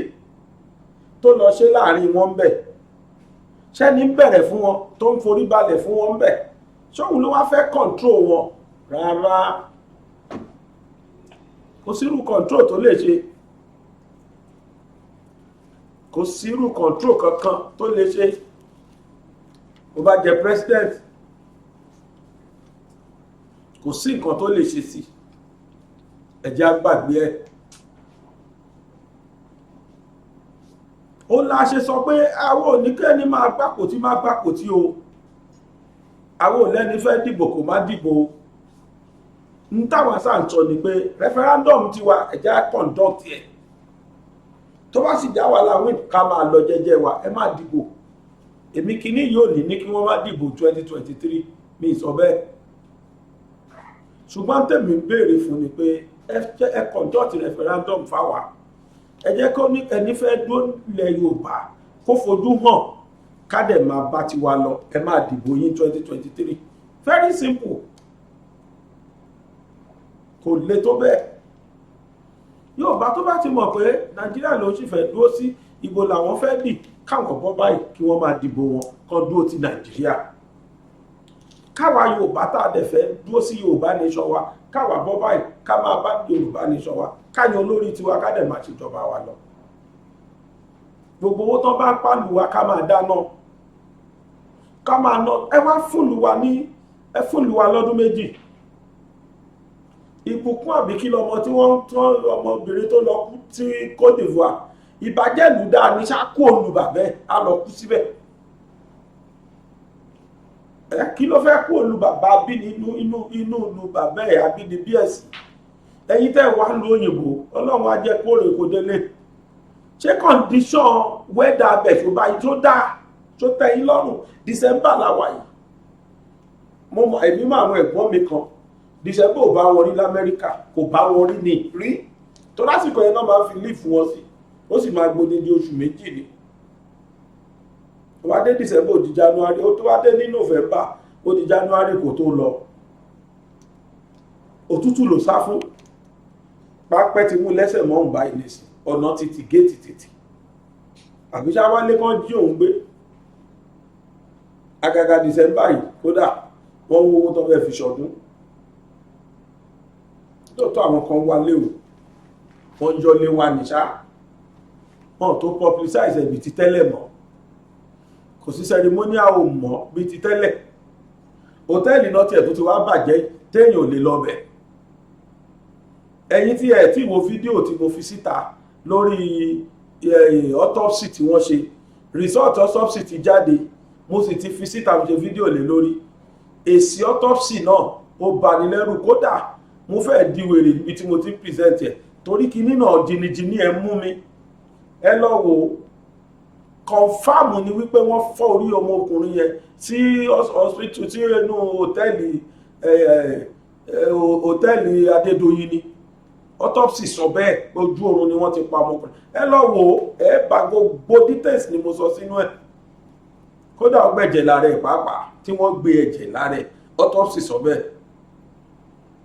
tó lọ ṣe láàrin wọn bẹ̀, ṣẹ́ni bẹ̀rẹ̀ fún wọn tó ń forí balẹ̀ fún wọn bẹ̀, ṣóhun ló wá fẹ́ control wọn? Rárá, kò sírú control tó lè ṣe, kò sírú control kankan tó lè ṣe. Ó bá jẹ president, kò sí nǹkan tó lè ṣe sí, ẹ̀jẹ̀ àgbàgbé ẹ̀. Ó láṣẹ sọ pé àwọn oníkẹ́ni máa gbàpótí o, àwọn olẹ́ni fẹ́ dìbò kò má dìbò. Ń táwọn sáǹsọ ni pé referendum ti wa ẹ̀jẹ̀ conduct ẹ̀, tó bá sì já wa láwìn ká máa lọ jẹ́jẹ́ wa, ẹ má dìbò. Èmi kìíní yóò ní kí wọ́n má dìbò 2023, mi sọ bẹ́ẹ̀. Ṣùgbọ́n tèmi ń béèrè fún ni pé ẹ conduct referendum fáwa. Ẹ jẹ́ kó ní ẹni fẹ́ dúró ilẹ̀ Yorùbá kó fojú hàn, ká dẹ̀ máa bá ti wa lọ, ẹ máa dìbò yín 2023. Very simple. Kò le tó bẹ́ẹ̀. Yorùbá tó bá ti mọ̀ pé Nàìjíríà ló sì fẹ́ dúró sí, ìbò làwọn fẹ́ dì, káwọn bọ́ báyìí kí wọ́n máa dìbò wọn kó dúró ti Nàìjíríà. Káwa Yorùbá tá a dẹ̀ fẹ́ dúró sí Yorùbá nation wa, káwa bọ́ báyìí ká máa bá Yorùbá nation wa, káyan olórí tiwa ká dẹ̀ máa ṣèjọba wa lọ. Gbogbo owó tán bá pàlù wa ká máa dáná, ká máa ná. Ẹ wá fúnlù wa lọ́dún méjì. Ìbùkún àbíkí lọmọ tí ọmọbìnrin tó lọ kú sí Côte d'Ivoire, ìbàjẹ́ ìlú dáa ní ṣáàkó olùbàbẹ́ á lọ kú síbẹ̀. Kí ló fẹ́ kó olùbàbá bí inú olùbàbẹ́ ẹ̀ abínibí ẹ̀sìn? Ẹ̀yin tẹ́ wá lu òyìnbó, ọlọ́run á jẹ́ kóòrè kò délé. Ṣé condition weather abẹ̀ ṣó báyìí tó dáa tó tẹ́ yín lọ́rùn? December la wà yìí. Mo mọ èmi mọ àwọn ẹ̀gbọ́n mi kan December ò bá wọn rí l'Amẹ́ríkà, kò bá wọn rí ní rí tó lásìkò yẹn náà máa fi leave wọn sí, ó sì máa gbóni di oṣù méjì ni. Ó wá dé December ó di January, ó tó wá dé ní November ó di January kò tó lọ. Òtútù ló sá fún, pápẹ́ ti mú lẹ́sẹ̀ mọ́ ń bá ilé sí, ọ̀nà títì géètì títì. Àbíṣá wálé kan jí òun gbé. Àgàgà December yìí kódà wọ́n ń wo owó tó fẹ́ fi ṣọdún. Lóòótọ́ àwọn kan wá léwu, wọ́n jọ lé wa nìṣá, wọ́n tó publicize ẹ̀bí ti tẹ́lẹ̀ mọ́. Kò sí ceremonial ò mọ́ bí ti tẹ́lẹ̀. Hòtẹ́ẹ̀lì náà tiẹ̀ tó ti wá bàjẹ́ téèyàn ò lè lọ bẹ̀. Ẹ̀yin tí ẹ̀ tí wo fídíò tí mo fi síta lórí autopsy tí wọ́n ṣe, result autopsy ti jáde, mo sì ti fi síta mo ṣe fídíò lé lórí. Èsì autopsy náà ó bani lẹ́rù, kódà mo fẹ́ di wèrè níbi tí mo ti present ẹ̀ torí kíní náà jìnnìjìnnì ẹ̀ mú mi. Ẹ lọ wò confam ni wípé wọ́n fọ́ orí ọmọkùnrin yẹn sí hospital tí inú hòtẹ́ẹ̀lì Adédoyin ni. Autopsy sọ bẹ́ẹ̀ ojú oorun ni wọ́n ti pa ọmọkùnrin. Ẹ lọ wò ẹ bá gbogbo details ni mo sọ sínú ẹ̀. Kódà ó gbẹ̀jẹ̀ lára ẹ̀ pàápàá tí wọ́n gbé ẹ̀jẹ̀ lára ẹ̀, autopsy sọ bẹ́ẹ̀.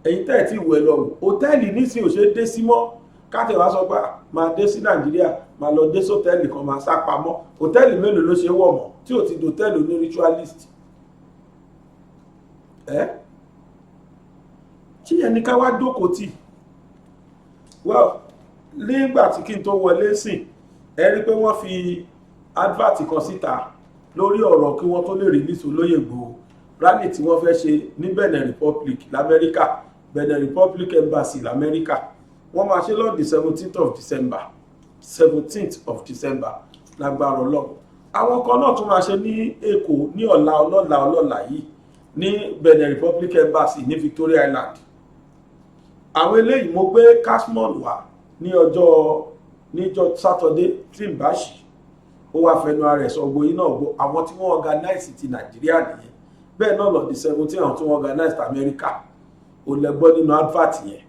Ẹ̀yin tẹ́ ẹ̀ tí ìwé lọ wò hòtẹ́ẹ̀lì nísìnyí ò ṣe é dé sí mọ́. Káàtẹ̀ wá sọ pé máa dé sí Nàìjíríà máa lọ dé sọ́tẹ́ẹ̀lì kan máa sá pamọ́. Hòtẹ́ẹ̀lì mélòó ló ṣe wọ̀ mọ́ tí ò ti dòtẹ́ẹ̀lì ní ritualist? Kí ẹni ká wá jókòó tì? Well, nígbà tí kí n tó wọlé sìn ẹ rí pé wọ́n fi advert kan síta lórí ọ̀rọ̀ kí wọ́n tó lè release Olóyè Ìgbòho rally tí wọ́n fẹ́ ṣe ní Benin Republic l'Amẹ́ríkà, Benin Republic Embassy l'Amẹ́ríkà. Wọ́n máa ṣe lọ́dún 17th of December lágbára Ọlọ́run. Àwọn kan náà tún máa ṣe ní Èkó ní ọ̀la yìí ní Benin Republic Embassy ní Victoria Island. Àwọn eléyìí mo gbé Cashmon wá ní níjọ́ Saturday tí n bá ṣì ó wá fẹnu ara ẹ̀ sọ gbóyìn náà gbó àwọn tí wọ́n organize ti Nàìjíríà nìyẹn. Bẹ́ẹ̀ náà lọ́dún 17 àwọn tí wọ́n organize ti Amẹ́ríkà ò lẹ́gbọ́ nínú advert yẹn.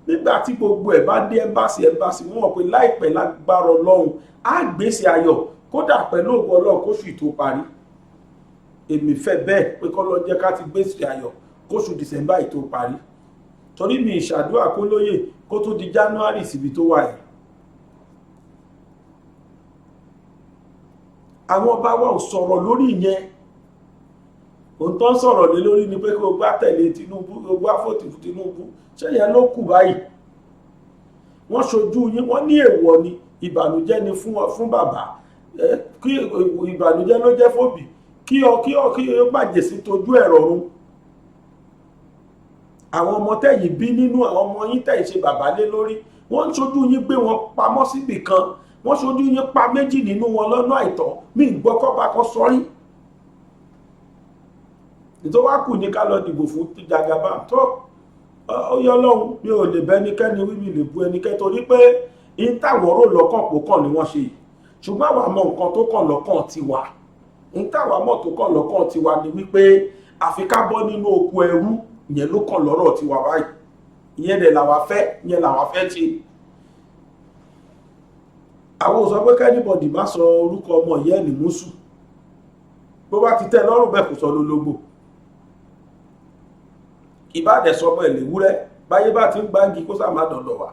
Nígbà tí gbogbo ẹ̀ bá dé embassy wọ́n mọ̀ pé láìpẹ́ lágbára Ọlọ́run á gbèsè ayọ̀ kódà pẹ̀lú ògo Ọlọ́run kóṣù tó parí. Èmi fẹ́ bẹ́ẹ̀ pé kọ́lọ́ jẹ́ ká ti gbèsè ayọ̀ kóṣù December tó parí. Torí mi ìṣàdúrà kó lóyè kó tó di January síbi tó wà yìí. Àwọn ọba wa ò sọ̀rọ̀ lórí ìyẹn. Ohun tó ń sọ̀rọ̀ lé lórí ni pé kó gbá tẹ̀lé Tinubu, kó gbá fòtì fún Tinubu. Ṣé yẹn ló kù báyìí? Wọ́n ṣojú yín, wọ́n ní èèwọ̀ ni ìbànújẹ́ ni fún bàbá. Kí ìbànújẹ́ ló jẹ́ fòbí. Kí ó bàjẹ́ sí tojú ẹ̀rọ run. Àwọn ọmọ tẹ̀yìn bí nínú àwọn ọmọ yín tẹ̀yìn ṣe bàbá lé lórí. Wọ́n ń ṣojú yín gbé wọn pamọ́ síbì kan. Wọ́n ṣojú yín pa méjì nínú wọn lọ́nà àìtọ́. Mi gbọ́kọ́ bá kọ́ sọ́rí. Ìtọ́ wá kù ní ká lọ dìbò fún Jagaba tó ó yọ lọ́hùn mi ò lè bẹ́nikẹ́ni wí mi lè bu ẹnikẹ́ni torí pé ìtàwọ̀rò lọ́kàn pò kàn ni wọ́n ṣe. Ṣùgbọ́n àwọn àmọ́ nǹkan tó kàn lọ́kàn ti wà. Ìtàwọ̀mọ́ tó kàn lọ́kàn ti wà ni wípé àfi ká bọ́ nínú oko ẹrú ìyẹn ló kàn lọ́rọ̀ ti wà báyìí. Ìyẹn dẹ̀ làwa fẹ́ ṣe. Àwọn ò sọ pé kẹ́nìbọ̀dì má sọ orúkọ ọmọ ìyá ẹ̀ ní Mùsù. Bó bá ti tẹ́ lọ́rùn bẹ́ẹ̀ kò sọ lólógbò. Ìbádẹ̀ sọmọ ẹ̀ léwúrẹ́ báyé bá ti ń gbáǹgì kó sá má dọ̀dọ̀ wá.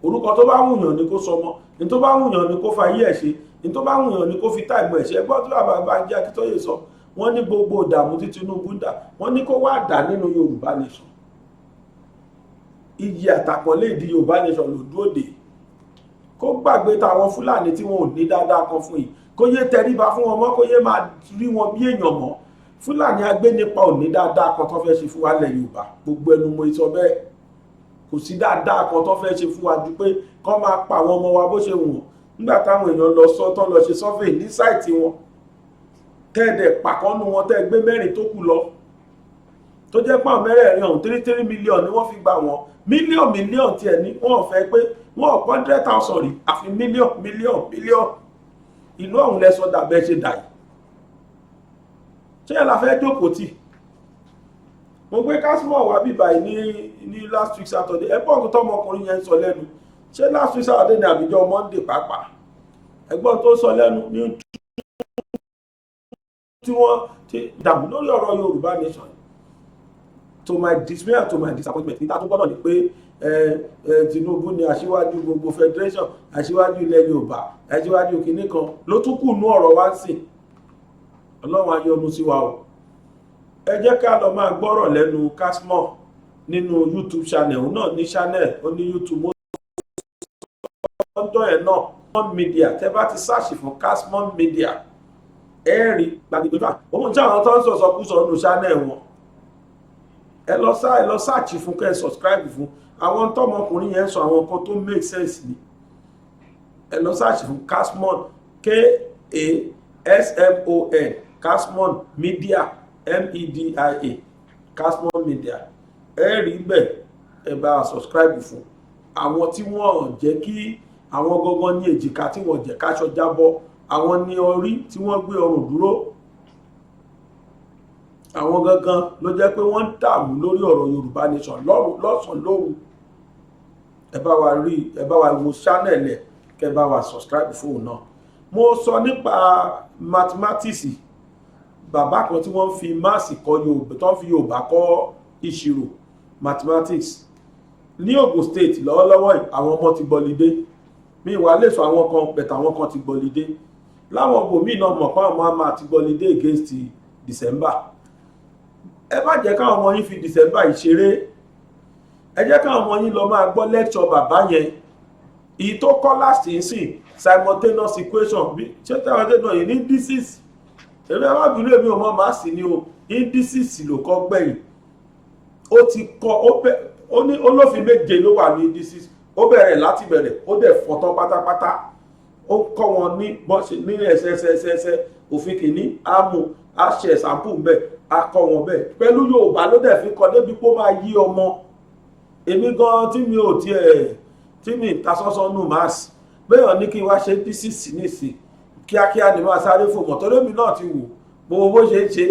Orúkọ tó bá wùyàn ni kó sọmọ, ní tó bá wùyàn ni kó fa ayé ẹ̀ ṣe, ní tó bá wùyàn ni kó fi táìmù ẹ̀ ṣe. Ẹgbọ́n tó bàbá Bánjí Akíntóyè sọ, wọ́n ní gbogbo ìdààmú tí Tinubu ń dà, wọ́n ní kó wá dà nínú Yorùbá Nation. Iyì àtàkọ́lé ìdí Yorùbá Nation ló dúró dé. Kó gbàgbé táwọn Fúlàní tí wọn ò ní dáadáa kan fún yìí, kó yé tẹríba fún wọn mọ́, kó yé máa rí wọn bí èèyàn mọ́. Fúlàní agbénipa ò ní dáadáa kan tó fẹ́ ṣe fún wa lẹ̀ Yorùbá, gbogbo ẹnu mo sọ bẹ́ẹ̀. Kò sí dáadáa kan tó fẹ́ ṣe fún wa ju pé kó máa pa àwọn ọmọ wa bó ṣe wù wọ́n. Nígbà táwọn èèyàn lọ sọ́tọ́ lọ ṣe survey ní sáìtì wọn, tẹ́ẹ̀dẹ̀ pàkọ́nù wọn tẹ́ẹ̀ gbé mẹ́rin tó kù lọ. tó jẹ́ pọ́n mẹ́rẹ̀ẹ̀rin ọ̀hún 3 million ni wọ́n fi gbà wọ́n mílíọ̀n tiẹ̀ ní wọ́n fẹ́ pé wọ́n 100,000 rí àfi mílíọ̀n ìlú ọ̀hún lẹ́sọ̀ dàbẹ́ ṣe dà yìí ṣé ẹ̀ la fẹ́ jókòó tì mo gbé kásímọ̀ wá bíbá yìí ní last week Saturday ẹ̀gbọ́n tó ọmọkùnrin yẹn sọ lẹ́nu ṣé last week Saturday ní àbíjọ Monday pàápàá ẹ̀gbọ́n tó sọ lẹ́nu ní tí wọ́n ti dààmú lórí ọ̀rọ̀ Yorùbá nation to my dismay and to my disappointment níta tó gbọ́dọ̀ ní pé Tinubu ni aṣíwájú gbogbo federation aṣíwájú ilẹ̀ Yorùbá aṣíwájú kìíní kan ló tún kù nú ọ̀rọ̀ wá sí Ọlọ́run á yọ́nú sí wa o ẹ jẹ́ ká lọ máa gbọ́rọ̀ lẹ́nu Kasmon nínú YouTube channel náà ní channel ó ní YouTube ọjọ́ ẹ̀ náà Kasmon Media tẹ́ bá ti sáàṣì fún Kasmon Media ẹ rí gbàgbégbà òun tí àwọn tó ń sọ̀sọ̀kúsọ nínú channel wọn ẹ lọ sáàṣì fún kẹ́ ẹ subscribe fún àwọn tọmọkùnrin yẹn sọ àwọn kan tó make sense ni ẹ lọ sáàṣì fún Kasmon Kasmon Kasmon Media Media Kasmon Media ẹ rí bẹ́ẹ̀ ẹ bá subscribe fún àwọn tí wọ́n jẹ́ kí àwọn gangan ní èjìká tí wọ́n jẹ́ káṣọ jábọ́ àwọn ní orí tí wọ́n gbé ọrùn dúró àwọn gangan ló jẹ́ pé wọ́n ń dààmú lórí ọ̀rọ̀ Yorùbá nation lọ́sàn lóru ẹ bá wa wo channel ẹ̀ kẹ́ bá wa subscribe fún náà mo sọ nípa mathematics bàbá kan tí wọ́n fi máàsì kọ́ Yorùbá tó ń fi Yorùbá kọ́ ìṣirò mathematics ní Ogun State lọ́wọ́lọ́wọ́ àwọn ọmọ ti gbọ́lidé mi wà lè sọ àwọn kan pẹ̀tà àwọn kan ti gbọ́lidé láwọn ọgbòmí náà mọ̀ pé àwọn máa ti gbọ́lidé against December ẹ má jẹ́ káwọn ọmọ yín fi December yìí ṣeré ẹ jẹ́ káwọn ọmọ yín lọ máa gbọ́ lecture bàbá yẹn èyí tó kọ́ last sìn simultaneous equation bí ṣé tẹ́wọ́n náà yìí ní indices èmi alábìnrin èmi ò mọ̀ máa sì ní o indices ló kọ́ gbẹ̀yìn ó ti kọ́ ó ní olófin méje ló wà ní indices ó bẹ̀rẹ̀ láti bẹ̀rẹ̀ ó dẹ̀ fọ́tọ́ pátápátá ó kọ́ wọn ní bọ́ṣe ní ẹsẹsẹsẹsẹ òfin kìíní àmú àṣẹ ṣàǹpù ń bẹ̀ akọ wọn bẹ́ẹ̀ pẹ̀lú Yorùbá ló dẹ̀ fi kọ́ débi pé ó máa yí ọmọ èmi gan tí mi ò tiẹ̀ tí mi tasọ́sọ́ nù máàsì bẹ́ẹ̀ ní kí n wá ṣe indices nísìn kíákíá ni máa sáré fò mọ̀ torí mi náà ti wò gbogbo bó ṣe ń ṣe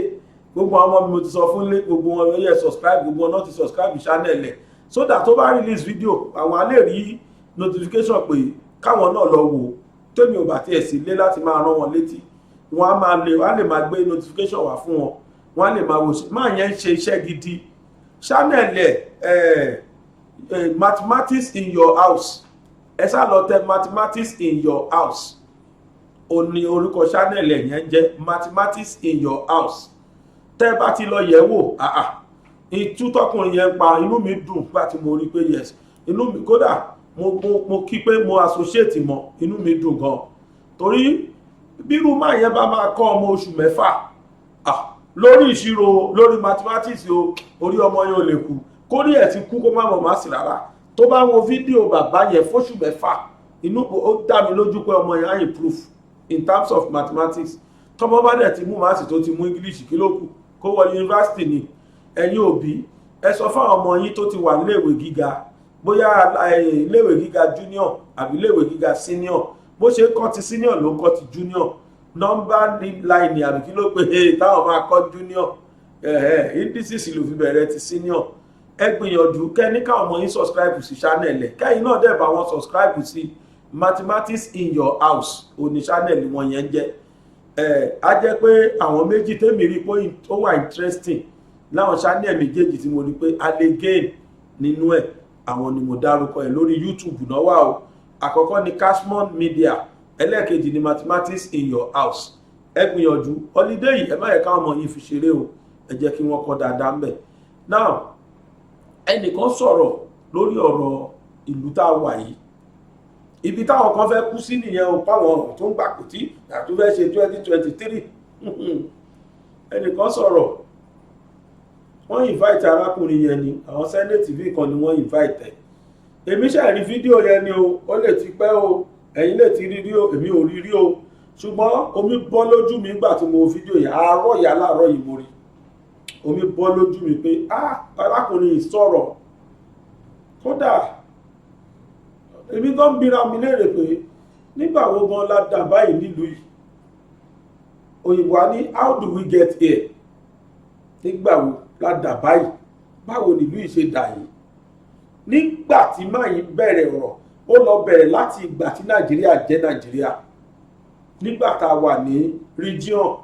gbogbo àwọn ọmọ mi mo ti sọ fún ilé gbogbo wọn yẹ subscribe gbogbo wọn náà ti subscribe channel ẹ̀ so that tó bá release video àwọn á lè rí notification pé káwọn náà lọ wò tèmi ò bá tiẹ̀ sí lé láti máa rán wọn létí wọn á lè máa gbé notification wá fún wọn wọn á lè máa wò máa yẹn ń ṣe iṣẹ́ gidi channel ẹ̀ mathematics in your house ẹ sá lọ tẹ mathematics in your house ó ní orúkọ channel ẹ̀ yẹn jẹ́ mathematics in your house tẹ́ bá ti lọ yẹ̀ wò ìtú tọkùnrin yẹn pa inú mi dùn nígbà tí mo rí pé yes inú mi kódà mo kí pé mo associate mọ́ inú mi dùn gan torí bírú máa yẹn bá máa kọ́ ọmọ oṣù mẹ́fà lórí ìṣirò lórí mathematics orí ọmọ yẹn ò lè kú kórí ẹ̀ ti kú kó má mọ̀ má sí rárá tó bá wo fídíò bàbá yẹn fóṣù mẹ́fà inú ó dá mi lójú pé ọmọ yẹn á improve in terms of mathematics tọmọ bá dẹ̀ ti mú máàsì tó ti mú English kí ló kù kó wọ yunifásitì ni ẹ̀yin òbí ẹ sọ fún àwọn ọmọ yín tó ti wà níléèwé gíga bóyá iléèwé gíga junior àbí iléèwé gíga senior bó ṣe kọ́ ti senior ló kọ́ ti junior nọ́mbà line àbí kí ló pé táwọn máa kọ́ junior indices ló fi bẹ̀rẹ̀ ti senior ẹ gbìyànjú kẹ́ni káwọn ọmọ yín subscribe sí channel ẹ̀ kẹ́yìn náà dẹ̀ bá wọn subscribe sí mathematics in your house òní channel wọn yẹn jẹ́ á jẹ́ pé àwọn méjì tèmi rí pé ó wà interesting láwọn channel méjèèjì tí mo rí pé a lè gain nínú ẹ̀ àwọn ni mo dárúkọ ẹ̀ lórí YouTube náà wà o àkọ́kọ́ ni Kasmon Media ẹlẹ́ẹ̀kejì ni mathematics in your house ẹ gbìyànjú holiday yìí ẹ má yẹ káwọn ọmọ yìí fi ṣeré o ẹ jẹ́ kí wọ́n kọ́ dáadáa ńbẹ̀ now ẹnìkan sọ̀rọ̀ lórí ọ̀rọ̀ ìlú tá a wà yìí ibi táwọn kan fẹ́ kú sí nìyẹn o páwọn ọ̀rọ̀ tó ń gbà kò tí àti fẹ́ ṣe 2023 ẹnìkan sọ̀rọ̀ wọ́n invite arákùnrin yẹn ni àwọn Senate TV kan ni wọ́n invite ẹ̀ èmi ṣàrí fídíò yẹn ni o ó lè ti pẹ́ o ẹ̀yin lè ti rí rí o èmi ò rí rí o ṣùgbọ́n omi bọ́ lójú mi nígbà tí mo fídíò yẹn àárọ̀ ìyá láàárọ̀ yìí mo rí omi bọ́ lójú mi pé arákùnrin yìí sọ̀rọ̀. Kódà èmi gan bíra mi léèrè pé nígbà wo gan la dà báyìí nílùú yìí. Òyìnbó á ní how do we get here? Nígbà wo la dà báyìí? Báwo nílùú yìí ṣe dà yìí? Nígbà tí máa yìí bẹ̀rẹ̀ ọ̀rọ̀, ó lọ bẹ̀rẹ̀ láti ìgbà tí Nàìjíríà jẹ́ Nàìjíríà. Nígbà tá a wà ní region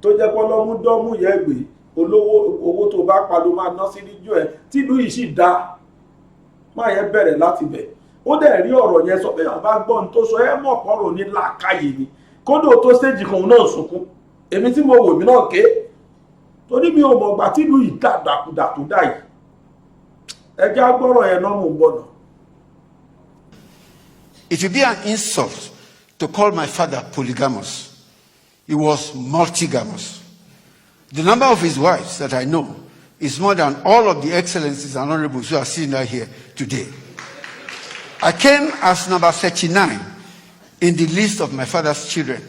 tó jẹ́ pọ́lọ́mú dọ́mú yẹ gbé owó tó bá pa ló máa ná sí region ẹ̀ tí ìlú yìí sì dá. Máa yẹn bẹ̀rẹ̀ láti bẹ̀. Ó dẹ̀ rí ọ̀rọ̀ yẹn sọ pé àbá gbọ́n tó sọ ẹ́ mọ̀ pọ̀rọ̀ ní làákàyè ni. Kódò tó stage kan náà sunkún. Èmi tí mo wò mí náà ké. Torí mi ò mọ̀ gbà tí ìlú yìí dàkúdà tó dà yìí. Ẹ jẹ́ agbọ́rọ̀ yẹn náà mò ń bọ̀ náà. It would be an insult to call my father polygamous. He was multigamous. The number of his wives that I know is more than all of the excellencies and honorables who are sitting right here today. I came as number 39 in the list of my father's children.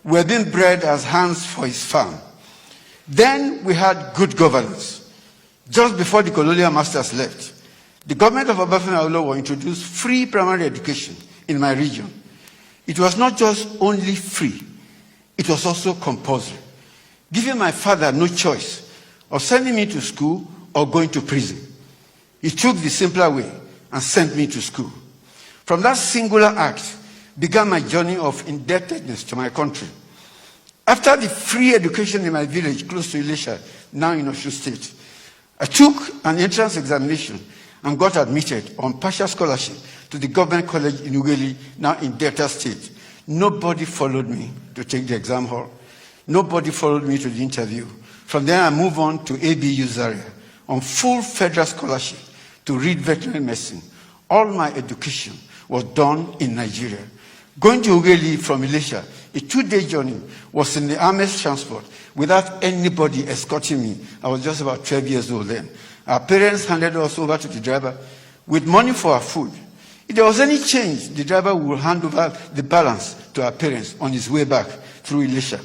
We were being bred as hands for his farm. Then we had good governance. Just before the colonial masters left, the government of Obafemi Awolowo introduced free primary education in my region. It was not just only free, it was also compulsory, giving my father no choice of sending me to school or going to prison. He took the simpler way and sent me to school. From that singular act began my journey of indebtedness to my country. After the free education in my village close to Ilesha, now in Osun State, I took an entrance examination and got admitted on partial scholarship to the government college in Ughelli, now in Delta State. Nobody followed me to take the exam hall. Nobody followed me to the interview. From there, I moved on to ABU Zaria on full federal scholarship to read veterinary medicine. All my education was done in Nigeria. Going to Ughelli from Ilesha, a 2-day journey, was in the army's transport without anybody escorting me. I was just about 12 years old then. Our parents handed us over to the driver with money for our food. If there was any change, the driver would hand over the balance to our parents on his way back through Ilesha.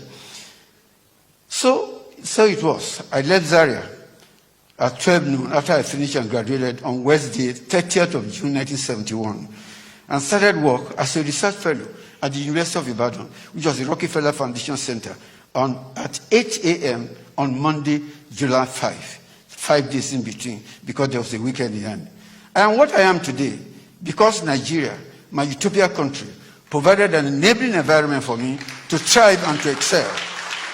So it was. I left Zaria at 12 noon after I finished and graduated on Wednesday, 30th of June, 1971, and started work as a research fellow at the University of Ibadan, which was the Rockefeller Foundation Center, at 8 a.m. on Monday, July 5 days in between, because there was a weekend in the end. I am what I am today because Nigeria, my utopia country, provided an enabling environment for me to thrive and to excel.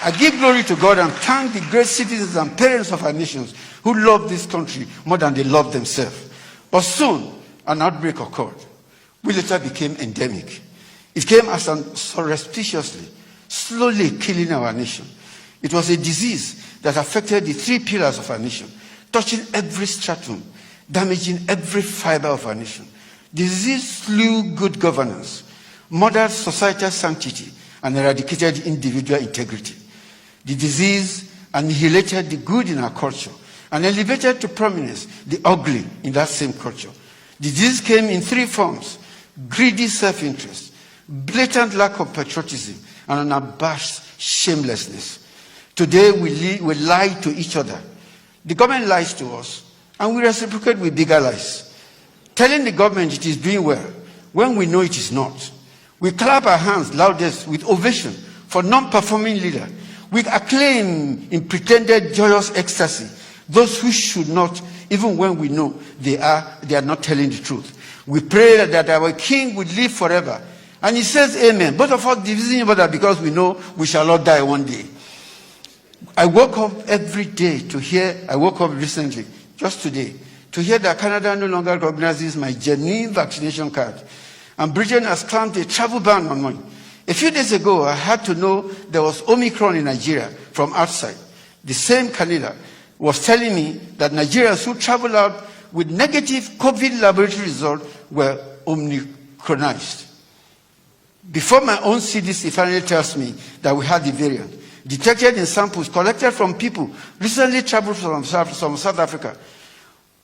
I give glory to God and thank the great citizens and parents of our nations who love this country more than they love themselves. But soon, an outbreak occurred, which later became endemic. It came as surreptitiously, slowly killing our nation. It was a disease that affected the 3 pillars of our nation, touching every stratum, damaging every fiber of our nation. The disease slew good governance, murdered societal sanctity, and eradicated individual integrity. The disease annihilated the good in our culture and elevated to prominence the ugly in that same culture. The disease came in 3 forms: greedy self-interest, blatant lack of patriotism, and unabashed shamelessness. Today we lie to each other. The government lies to us, and we reciprocate with bigger lies, telling the government it is doing well when we know it is not. We clap our hands loudest with ovation for non-performing leader. We acclaim in pretended joyous ecstasy those who should not, even when we know they are not telling the truth. We pray that our King would live forever. And he says amen. Both of us dividing each other because we know we shall not die one day. I woke up every day to hear, I woke up recently, just today, to hear that Canada no longer recognizes my genuine vaccination card. And Britain has clamped a travel ban on me. A few days ago, I had to know there was Omicron in Nigeria from outside. The same Canada was telling me that Nigerians who traveled out with negative COVID laboratory results were Omicronized. Before my own CDC finally tells me that we had the variant, detected in samples collected from people recently traveled from South Africa,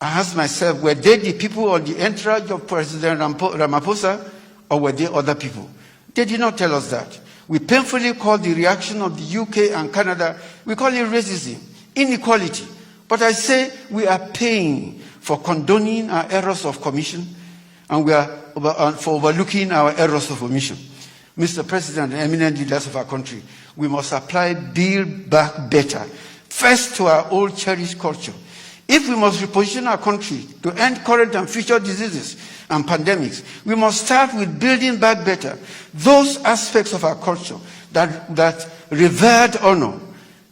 I asked myself, were they the people on the entourage of President Ramaphosa, or were they other people? They did not tell us that. We painfully call the reaction of the UK and Canada, we call it racism. inequality. But I say we are paying for condoning our errors of commission, and we are for overlooking our errors of omission. Mr. President and eminent leaders of our country, we must apply Build Back Better first to our old cherished culture. If we must reposition our country to end current and future diseases and pandemics, we must start with building back better those aspects of our culture that revered honor,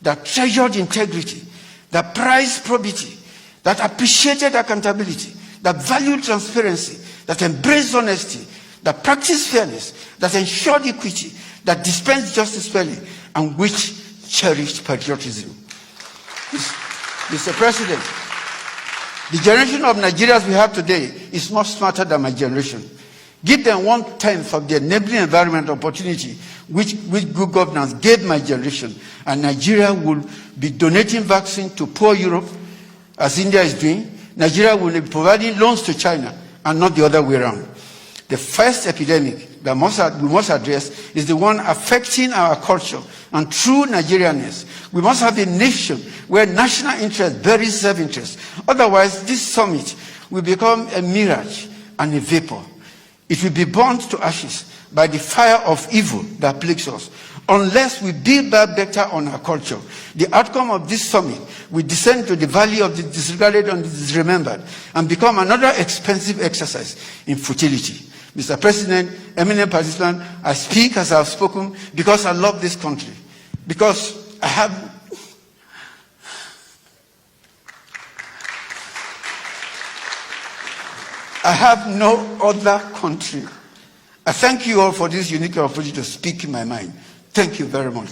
that treasured integrity, that prized probity, that appreciated accountability, that valued transparency, that embraced honesty, that practiced fairness, that ensured equity, that dispensed justice fairly, and which cherished patriotism. Mr. President, the generation of Nigerians we have today is much smarter than my generation. Give them 1/10 of the enabling environment opportunity which good governance gave my generation, and Nigeria will be donating vaccine to poor Europe, as India is doing. Nigeria will be providing loans to China, and not the other way around. The first epidemic that we must address is the one affecting our culture and true Nigerianness. We must have a nation where national interest buries self-interest. Otherwise, this summit will become a mirage and a vapor. It will be burnt to ashes by the fire of evil that plagues us. Unless we build back better on our culture, the outcome of this summit will descend to the valley of the disregarded and the disremembered and become another expensive exercise in futility. Mr. President, eminent participants, I speak as I have spoken because I love this country, because I have no other country. I thank you all for this unique opportunity to speak in my mind. Thank you very much.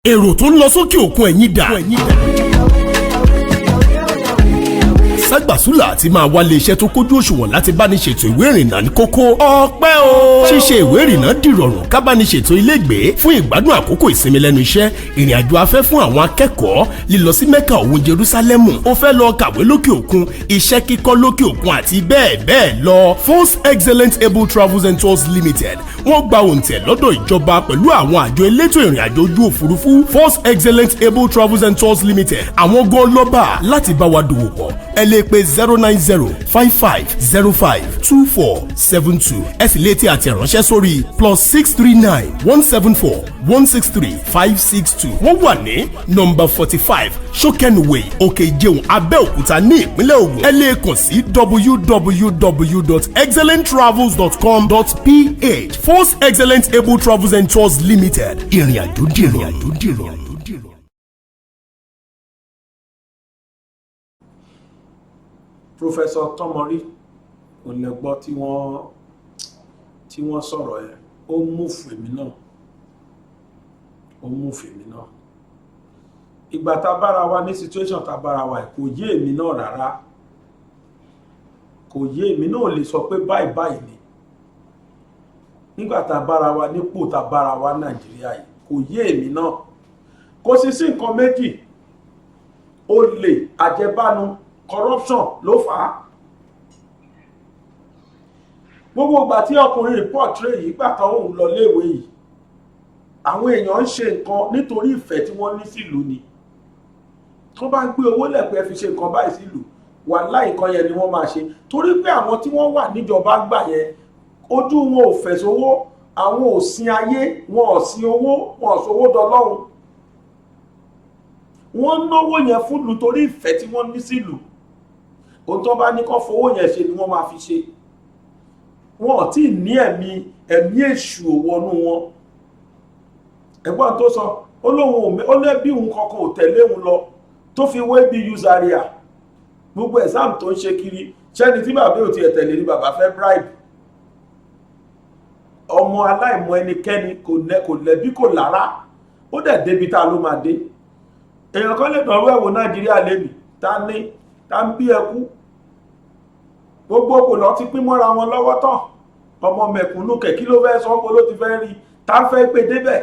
Èrò tó ń lọ sókè òkun ẹ̀yìn dà. Ságbàsúlà àti máa wálé iṣẹ́ tó kójú òṣùwọ̀n láti bá ní ṣètò ìwé ìrìnnà ní kókó. Ọpẹ́ o! Ṣíṣe ìwé ìrìnnà dìrọ̀rùn ká bá ní ṣètò ilégbèé fún ìgbádùn àkókò ìsinmi lẹ́nu iṣẹ́, ìrìn àjò afẹ́ fún àwọn akẹ́kọ̀ọ́, lílọ sí Mẹ́kà òun Jerúsálẹ́mù, ó fẹ́ lọ kàwé lókè òkun, iṣẹ́ kíkọ́ lókè òkun àti bẹ́ẹ̀ bẹ́ẹ̀ lọ. Force Excellent Able Travels and Tours Limited wọ́n gba òǹtẹ̀ lọ́dọ̀ ìjọba pẹ̀lú àwọn àjọ elétò ìrìn àjò ojú òfurufú. Force Excellent Able Travels and Tours Limited àwọn gan lọ́ba láti bá wa dòwò pọ̀. Ẹ lè pe 09055052472. ẹ sì lè tẹ àtẹ̀ránṣẹ́ sórí +639174163 wọ́n wà ní nọ́mbà 45 Shokenway Òkè Ìjẹun Abẹ́òkúta ní ìpínlẹ̀ Ògùn. ẹ lè kàn sí www.excellenttravels.com.ph. Force Excellent Able Travels and Tours Limited. Ìrìn àjò dìrọ̀. Professor Tomori olẹ́gbọ́ tí wọ́n sọ̀rọ̀ ẹ̀ ó mú fèmí náà ìgbà tá bára wa ní situation tá bára wa kò yé èmi náà rárá, kò yé èmi náà lè sọ pé báyìí ni nígbà tá bára wa nípò tá bára wa Nàìjíríà yìí kò yé èmi náà. Kò sí nǹkan méjì, olè, àjẹbánu, corruption ló fà á. Gbogbo ìgbà tí ọkùnrin portray yìí gbàtàn òun lọ léèwé yìí, àwọn èèyàn ń ṣe nǹkan nítorí ìfẹ́ tí wọ́n ní sílùú ni. Tó bá gbé owó lẹ́pẹ́ fi ṣe nǹkan báyìí sílùú, wàláhì nǹkan yẹn ni wọ́n máa ṣe. Torí pé àwọn tí wọ́n wà níjọba gbà yẹn ojú wọn ò fẹ́ sówó, àwọn ò sin ayé, wọn ò sin owó, wọn ò sówó dọlọ́run. Wọ́n náwó yẹn fún ìlú torí ìfẹ́ tí wọ́n ní sílùú. Ohun tó bá ní kó fowó yẹn ṣe ni wọ́n máa fi ṣe. Wọn ò tí ní ẹ̀mí èṣù òwọnú wọn. Ẹ̀gbọ́n tó sọ ó lẹ́bí òun kankan ò tẹ̀lé òun lọ tó fi wé bí usaria. Gbogbo exam tó ń ṣe kiri ṣẹ́ni tí bàbá ò ti ẹ̀tẹ̀lé ní bàbá fẹ́ bribe. Ọmọ aláìmọ̀ ẹnikẹ́ni kò lẹ́bí kò lára, ó dẹ̀ débi tá ló máa dé. Èèyàn kan lè dánwò ẹ̀wò Nàìjíríà lẹ́nu tá ń bí ẹkú. Gbogbo kò lọ ti pín mọ́ra wọn lọ́wọ́ tán. Ọmọ mẹ̀kúnnù kí ló fẹ́ sọ́pọ̀ ló ti fẹ́ rí tá ń fẹ́ pé débẹ̀.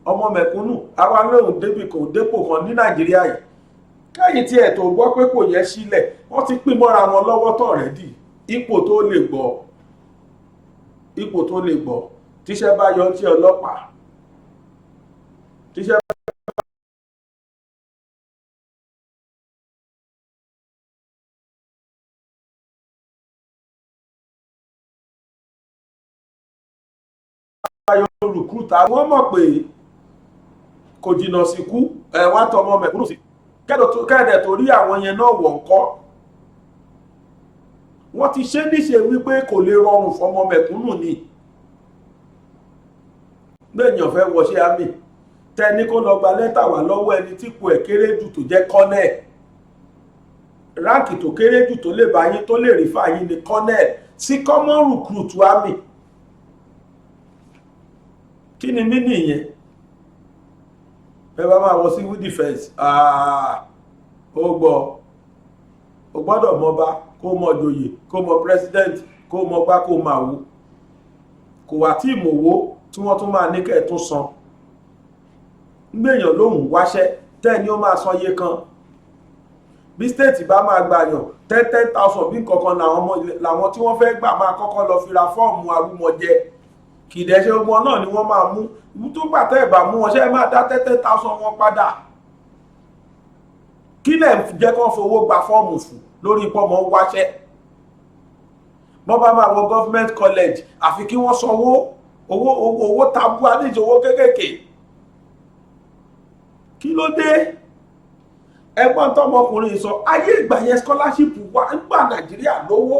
Ọmọ mẹ̀kúnnù àwa lóhùn débì kò dépò kan ní Nàìjíríà yìí. Kẹ́yìn tí ẹ̀ tó gbọ́ pé kò yẹ sílẹ̀, wọ́n ti pín mọ́ra wọn lọ́wọ́ tán rẹ́dì. Ipò tó lè gbọ́ tíṣẹ́ bá yọ tí ọlọ́pàá tíṣẹ́ olùkúta wọ́n mọ̀ pé kò jìnnà sí kú wá tọmọ mẹ̀kúnnù sí kẹ́ẹ̀dẹ̀ tó rí àwọn yẹn náà wọ̀ ńkọ́ wọ́n ti ṣe níṣe wípé kò lè rọrùn fọmọ mẹ̀kúnnù ni gbẹ̀yàn fẹ́ wọṣẹ́ àmì tẹni kó lọ gba lẹ́tà wá lọ́wọ́ ẹni tí ipò ẹ̀ kéré jù tó jẹ́ kọ́nẹ́ẹ̀ ráǹkì tó kéré jù tó lè bá yín tó lè rí fàyín ni kọ́nẹ́ẹ̀ sí common recruit àmì kí ni mí nìyẹn ẹ bá máa wọ civil defence ó gbọ́dọ̀ mọba kó mọ joyè kó mọ president kó mọ gbá kó máa wò kò wá tí ìmọ̀wó tí wọ́n tún máa ní kẹ́ ẹ̀ tún san gbèyàn lóhùn wáṣẹ́ tẹ́ni ó máa san iye kan bí state bá máa gbàyàn 10,000 bí nǹkankan làwọn tí wọ́n fẹ́ gbà máa kọ́kọ́ lọ fi ra fọ́ọ̀mù arúmọjẹ kìdẹ́ṣẹ́ ogun náà ni wọ́n máa mú tó gbà tẹ́ ìbá mú wọn ṣe máa dá 10,000 wọn padà kí lẹ̀ jẹ́ kán fowó gba fọ́ọ̀mù fún lórí pọ́mọ wáṣẹ́ wọ́n bá máa wọ government college àfi kí wọ́n sanwó owó tabua níjọ owó kéékèèké kí ló dé ẹgbọ́n tọmọkùnrin sọ ayé ìgbà yẹn scholarship wà nígbà Nàìjíríà lówó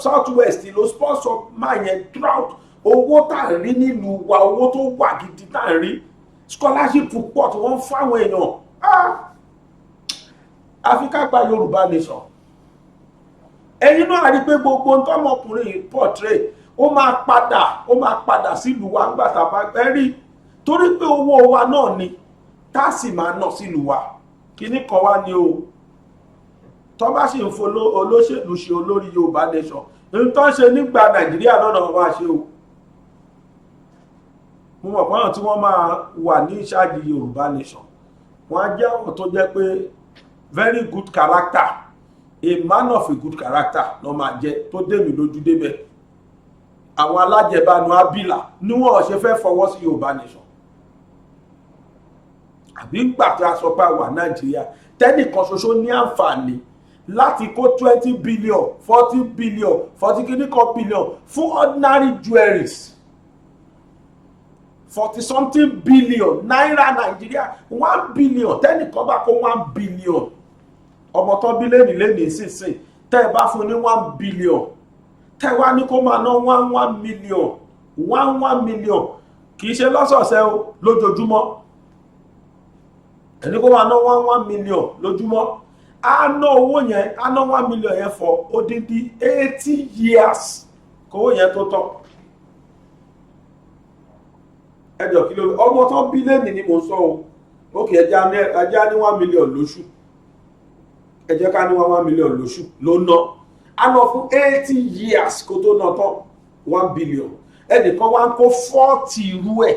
south west ló sponsor máa yẹn drought owó tá à ń rí nílùú wa owó tó wà gidi tá à ń rí scholarship pọ̀ tí wọ́n ń fáwọn èèyàn àfi ká gba Yorùbá nation ẹ̀yin náà rí pé gbogbo tọmọkùnrin portray ó máa padà sílùú wa ńgbà tá a bá fẹ́ rí torí pé owó wa náà ni tá a sì máa ná sílùú wa kíní kan wá ní o tó bá sì ń fo olóṣèlú ṣe olórí Yorùbá nation ní tó ń ṣe nígbà Nàìjíríà lọ́nà wọn máa ṣe o mo mọ̀ pọ́nà tí wọ́n máa wà ní ìṣáàjì Yorùbá nation wọ́n á jẹ́ àwọn tó jẹ́ pé very good character a man of a good character ló máa jẹ́ tó dé mi lójú débẹ̀ àwọn alájẹbánu abílà ni wọ́n ṣe fẹ́ fọwọ́ sí Yorùbá nation àbí gbà tí a sọ pé àwa Nàìjíríà tẹ́nìkan ṣoṣo ní àǹfààní láti kó 20 billion 40 billion 40 kìíníkan billion fún ordinary jewelries 40 something billion náírà Nàìjíríà 1 billion tẹ́nìkan bá kó 1 billion ọmọ tó bí lẹ́nìí sísìn tẹ́ ẹ bá fún ní 1 billion tẹ́ wá ní kó máa ná 1 million 1 million kìí ṣe lọ́sọ̀ọ̀sẹ̀ o lójoojúmọ́ ẹni kó máa ná 1 million lójúmọ́ a ná owó yẹn a ná 1 million yẹn for odidi 80 years kówó yẹn tó tán ẹjọ́ kí ló ọmọ tó bí lẹ́nìí ni mo sọ o ókè ẹjá ní 1 million lóṣù ẹ jẹ́ ká ní 1 million lóṣù ló ná a ná fún 80 years kó tó ná tán 1 billion ẹnìkan wá ń kó 40 irú ẹ̀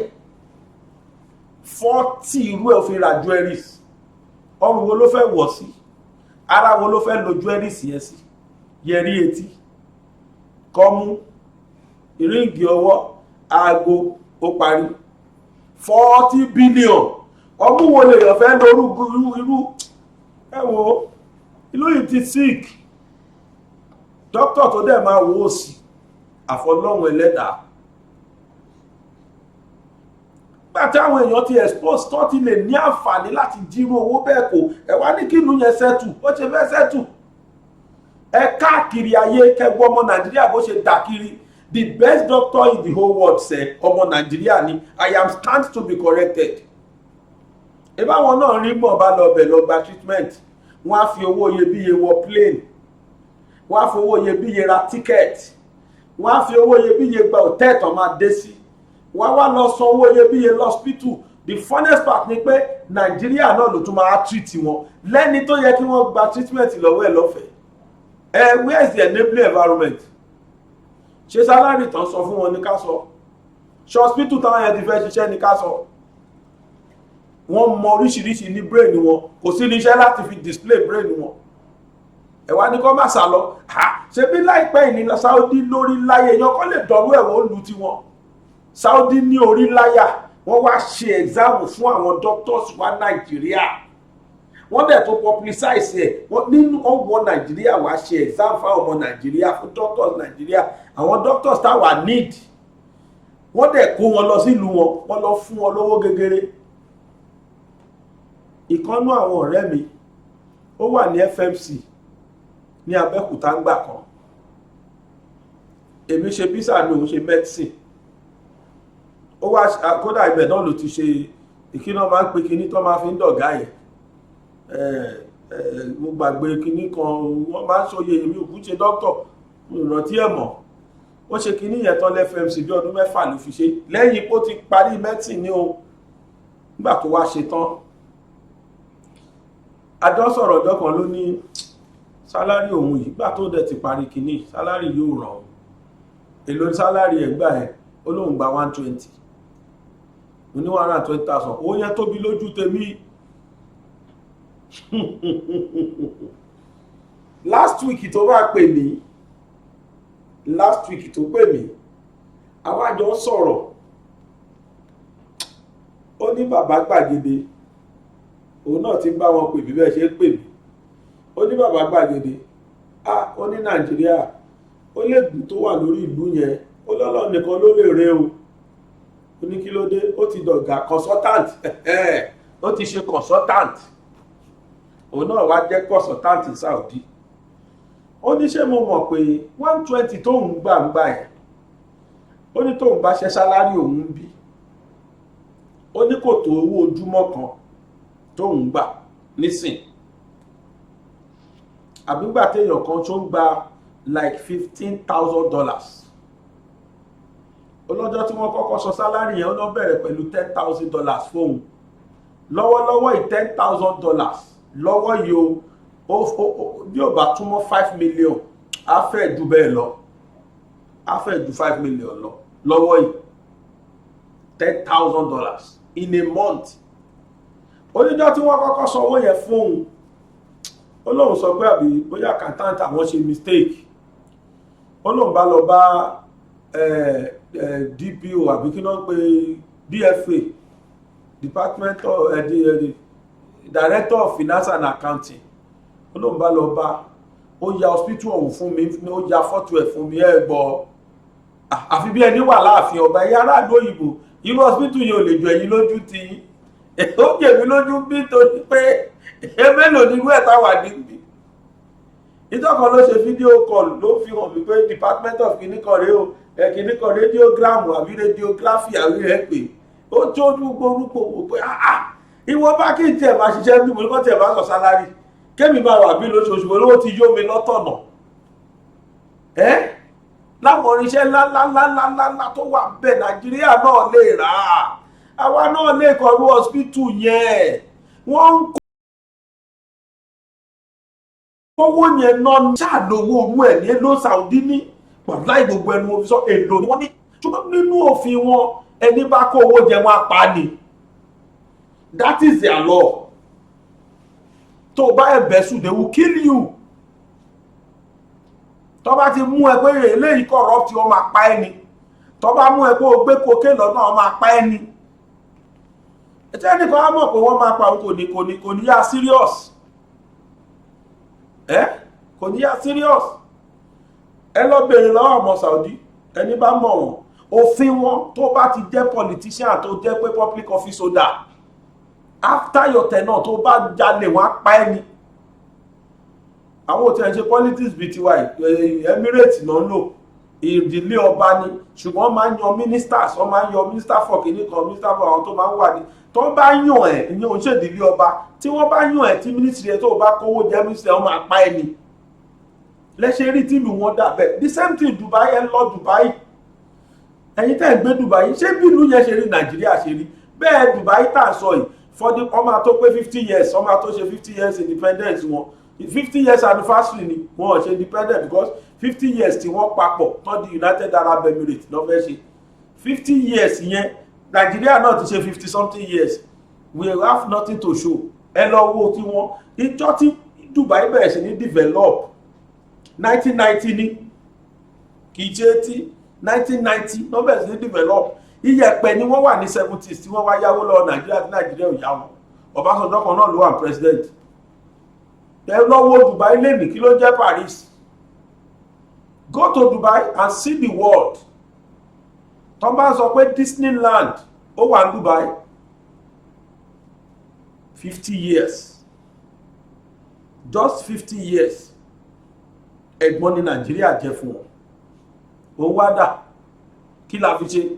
40 irú ẹ̀ ó fi ra jewelries ọrùn wo ló fẹ́ wọ̀ sí ara wo ló fẹ́ lo jewelries yẹn sí yẹrí etí kọ́mú ìríǹgì ọwọ́ aago ó parí 40 billion ọmú wo lè yàn fẹ́ lórú irú ẹ wo ìlú yìí ti sick dókítà tó dẹ̀ máa wò ó sí àfọlọ́hun ẹlẹ́dàá gbàtí àwọn èèyàn ti expose tó ti lè ní àǹfààní láti dírú owó bẹ́ẹ̀ kó ẹ wá ní kí ìlú yẹn sẹ́tù ó ṣe fẹ́ sẹ́tù ẹ káàkiri ayé kẹgbọ́ ọmọ Nàìjíríà bó ṣe dà kiri the best doctor in the whole world ṣe ọmọ Nàìjíríà ni I am stand to be corrected ìbáwọn náà rí mọ̀ bá lọ bẹ̀ lọ gba treatment wọ́n á fi owó iyebíye wọ plane wọ́n á fi owó iyebíye ra ticket wọ́n á fi owó iyebíye gba hotel tó máa dé sí wọ́n wá lọ san owó iyebíye lọ́spítù the funniest part ni pé Nàìjíríà náà ló tún máa treat wọn lẹ́ni tó yẹ kí wọ́n gba treatment lọ́wọ́ ẹ̀ lọ́fẹ̀ẹ́ where is the enabling environment ṣé sálárì tán sọ fún wọn ní ká sọ ṣé hospital táwọn yẹn ti fẹ́ ṣiṣẹ́ ní ká sọ wọ́n mọ oríṣiríṣi ní brain wọn kò sí níṣẹ́ láti fi display brain wọn ẹ̀wá ní kọ́ má sá lọ ṣe bí láìpẹ́ ìní Saudi lórí láyé yan kọ́ lè dọ̀rú ẹ̀wọ̀n olù tiwọn Saudi ní orí láyà wọ́n wá ṣe exam fún àwọn doctors wa Nàìjíríà wọ́n dẹ̀ tó publicize ẹ̀ wọ́n nínú ọwọ́ Nàìjíríà wá ṣe exam fáwọn ọmọ Nàìjíríà fún doctors Nàìjíríà àwọn doctors táwa need wọ́n dẹ̀ kó wọn lọ sílùú wọn wọ́n lọ fún wọn lówó gegere. Ìkànnú àwọn ọ̀rẹ́ mi ó wà ní FMC ní Abẹ́òkúta ńgbà kan èmi ṣe bísà mi òun ṣe medicine ó wá kódà ibẹ̀ náà ló ti ṣe ìkíná máa ń pe kinní tó máa fi ń dọ̀gá yẹn mo gbàgbé kinní kan wọ́n máa ń sọyẹ èmi òkú ṣe dókítọ̀ ìrántí ẹ̀ mọ̀ ó ṣe kinní yẹn tán FMC bí ọdún 6 ló fi ṣe lẹ́yìn pó ti parí medicine ní o nígbà tó wá ṣe tán àjọ sọ̀rọ̀ ọjọ́ kan ló ní sálárì òun yìí gbà tó dẹ̀ ti parí kinní sálárì yóò ràn ọ́ èlò sálárì ẹ̀ gbà ẹ̀ ó lóun gba 120 mo ní 120,000 owó yẹn tóbi lójú tèmi last week tó bá pè mí àwọn àjọ sọ̀rọ̀ ó ní bàbá gbàgede òun náà ti ń bá wọn pè bí bẹ́ẹ̀ ṣe ń pè mí ó ní bàbá gbàgede ó ní Nàìjíríà ó lè gùn tó wà lórí ìlú yẹn ó lọ́lọ́ nìkan ló lè rẹ o ó ní kí ló dé ó ti dọ̀gá consultant ó ti ṣe consultant òun náà wá jẹ́ consultant ní Saudi ó ní ṣé mo mọ̀ pé 120 tóun gbà ẹ̀ ó ní tóun bá ṣe sálárì òun bí ó ní kò tó owó ojúmọ́ kan tóun gbà nísìn àbígbà téèyàn kan tó ń gba like $15,000 olọ́jọ́ tí wọ́n kọ́kọ́ sọ sálárì yẹn ó lọ bẹ̀rẹ̀ pẹ̀lú $10,000 fóun lọ́wọ́lọ́wọ́ $10,000 lọ́wọ́ yìí o bí ò bá túmọ̀ 5 million á fẹ́ ju bẹ́ẹ̀ lọ á fẹ́ ju 5 million lọ lọ́wọ́ yìí $10,000 in a month oníjọ́ tí wọ́n kọ́kọ́ sọ owó yẹn fóun ó lóun sọ pé àbí bóyá accountant àwọn ṣe mistake ó lóun bá lọ bá DPO àbí kí náà pé DFA department of director of finance and accounting ó lóun bá lọ bá ó ya hospital ọ̀hún fún mi ó ya fọ́tò ẹ̀ fún mi ẹ̀ gbọ́ àfi bí ẹni wà láàfin ọba ẹ̀yà aráàlú òyìnbó irú hospital yìí ò lè jọ ẹ̀yìn lójú ti ó jèmi lójú bí torí pé mélòó ni irú ẹ̀ táwà níbi ìjọkan ló ṣe fídíò call ló fi hàn mí pé department of kìnnìkan rèé o kìnnìkan radiogram àbí radiography àbí rẹ̀ pé ó tó gbogbo wò pé ìwọ bá kí n tiẹ̀ máa ṣiṣẹ́ bí mo ní kọ́ tiẹ̀ bá sọ sálárì kémi máa wà bí lóṣooṣù olówó ti yó mi lọ́tọ̀nà láwọn irinṣẹ́ ńláńláńláńlá tó wà bẹ́ẹ̀ Nàìjíríà náà lè rà á àwa náà lè kọrú hospital yẹn wọ́n ń kówó yẹn náà ṣàlówó owó ẹ̀ ní ló Saudi ní pàdúrà gbogbo ẹnu òfin sọ èlò ni wọ́n ní ṣùgbọ́n nínú òfin wọn ẹni bá kó owó jẹ wọn apá ni that is their law tó bá ẹ̀bẹ̀ sùn they will kill you tó bá ti mú ẹ pé eléyìí corrupt wọn máa pa ẹni tó bá mú ẹ pé o gbé koké lọ́nà wọn máa pa ẹni ẹ̀tẹ́ nìkan á mọ̀ pé wọ́n máa pa òun kò ní yá serious kò ní yá serious ẹ lọ bèèrè lọ́wọ́ ọmọ Saudi ẹni bá mọ̀ wọn òfin wọn tó bá ti jẹ́ politician tó jẹ́ pé public office holder after your tenure tó bá jalè wọ́n á pa ẹni àwọn òtí ẹ̀ ń ṣe politics bíi tiwa Emirates náà ń lò ìdílé ọba ni ṣùgbọ́n máa ń yan ministers wọ́n máa ń yan minister for kìnnìkan minister for àwọn tó máa ń wà ní tó bá yàn ẹ̀ ìyẹn òun ṣèdílé ọba tí wọ́n bá yàn ẹ̀ tí ministry ẹ̀ tó bá kówó jẹ́ ministry ẹ̀ wọ́n máa pa ẹni lẹ́ṣẹ̀ rí tìlú wọn dà bẹ́ẹ̀ the same thing Dubai ẹ̀ lọ Dubai ẹ̀yin tẹ́ ẹ̀ gbé Dubai ṣé bí ìlú yẹn ṣe rí Nàìjíríà ṣe rí bẹ́ẹ̀ Dubai tà ń sọ yìí fọdún ọmọ tó pé 50 years ọmọ tó ṣe 50 years independence wọn 50 years anniversary ni wọn ò ṣe independent because 50 years tí wọ́n papọ̀ tán di United Arab Emirates ló fẹ́ ṣe 50 years yẹn Nàìjíríà náà ti ṣe 50 something years we have nothing to show ẹ lọ wo tí wọ́n ìjọ tí Dubai bẹ̀rẹ̀ sí ní develop 1990 ni kì í ṣe tí 1990 ló bẹ̀rẹ̀ sí ní develop iyẹ̀pẹ̀ ni wọ́n wà ní 70s tí wọ́n wá yáwó lọ Nàìjíríà tí Nàìjíríà ò yá wọn. Ọbásanjọ́ kan náà ló wà president. Ẹ lọ wo Dubai lẹ́nìí, kí ló jẹ́ Paris. Go to Dubai and see the world. Tó bá sọ pé Disneyland ó wà ní Dubai 50 years, just 50 years ẹ̀gbọ́n ní Nàìjíríà jẹ́ fún wọn. Ó wá dà, kí la fi ṣe,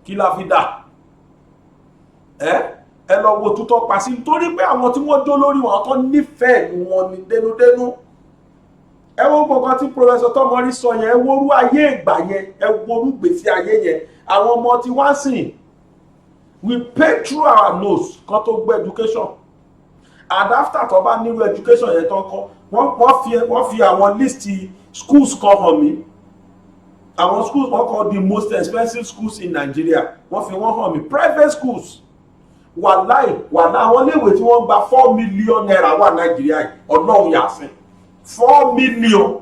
kí la fi dà. Ẹ lọ wo tútọ́ pa sí, torí pé àwọn tí wọ́n jó lórí wọn tó nífẹ̀ẹ́ wọn ní dénúdénú. Ẹ wo gbọ̀ngàn tí Professor Tomori sọ yẹn, ẹ worú ayé ìgbà yẹn, ẹ worú gbèsè ayé yẹn. Àwọn ọmọ tí wá sìn, we pay through our nose kan tó gbé education, and after tó bá nírú education yẹn tán kọ́, wọ́n fi àwọn list schools kan hàn mí. Àwọn schools wọ́n kọ́ the most expensive schools in Nigeria, wọ́n fi wọ́n hàn mí, private schools. Wàláì àwọn iléèwé tí wọ́n gba 4 million naira wà Nàìjíríà yìí, Ọlọ́run yàsìn. 4 million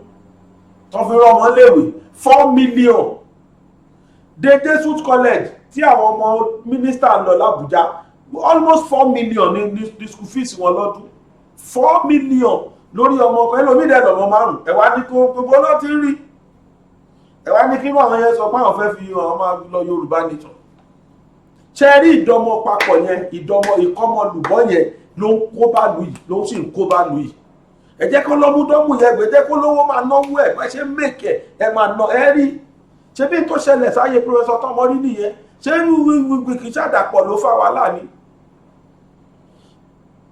tó fi rán wọn léèwé, 4 million. Dédé Suit College tí àwọn ọmọ mínísítà lọ l'Àbújá, almost 4 million ní school fees wọn lọ́dún. 4 million lórí ọmọ ọkọ̀, ẹlòmídẹ̀ lọ́mọ 5. Ẹ wá ní kó gbogbo náà ti rí. Ẹ wá ní kí wọ́n yẹn sọ pé àwọn fẹ́ fi àwọn máa lọ Yorùbá nìtàn. Ṣé rí ìdọ́mọ papọ̀ yẹn, ìdọ́mọ ìkọ́mọlùbọ́ yẹn ló ń kó bá lu yìí, ló sì ń kó bá lu yìí. Ẹ jẹ́ kó lọ́mú dọ́mù yẹn gbé, jẹ́ kó lówó máa náwó ẹ̀, bá ṣe mèkè ẹ máa ná ẹ rí. Ṣé bí tó ṣẹlẹ̀ sáyé Professor Tomori nìyẹn? Ṣé wíwí kì í ṣàdàpọ̀ ló fà wàhálà ni?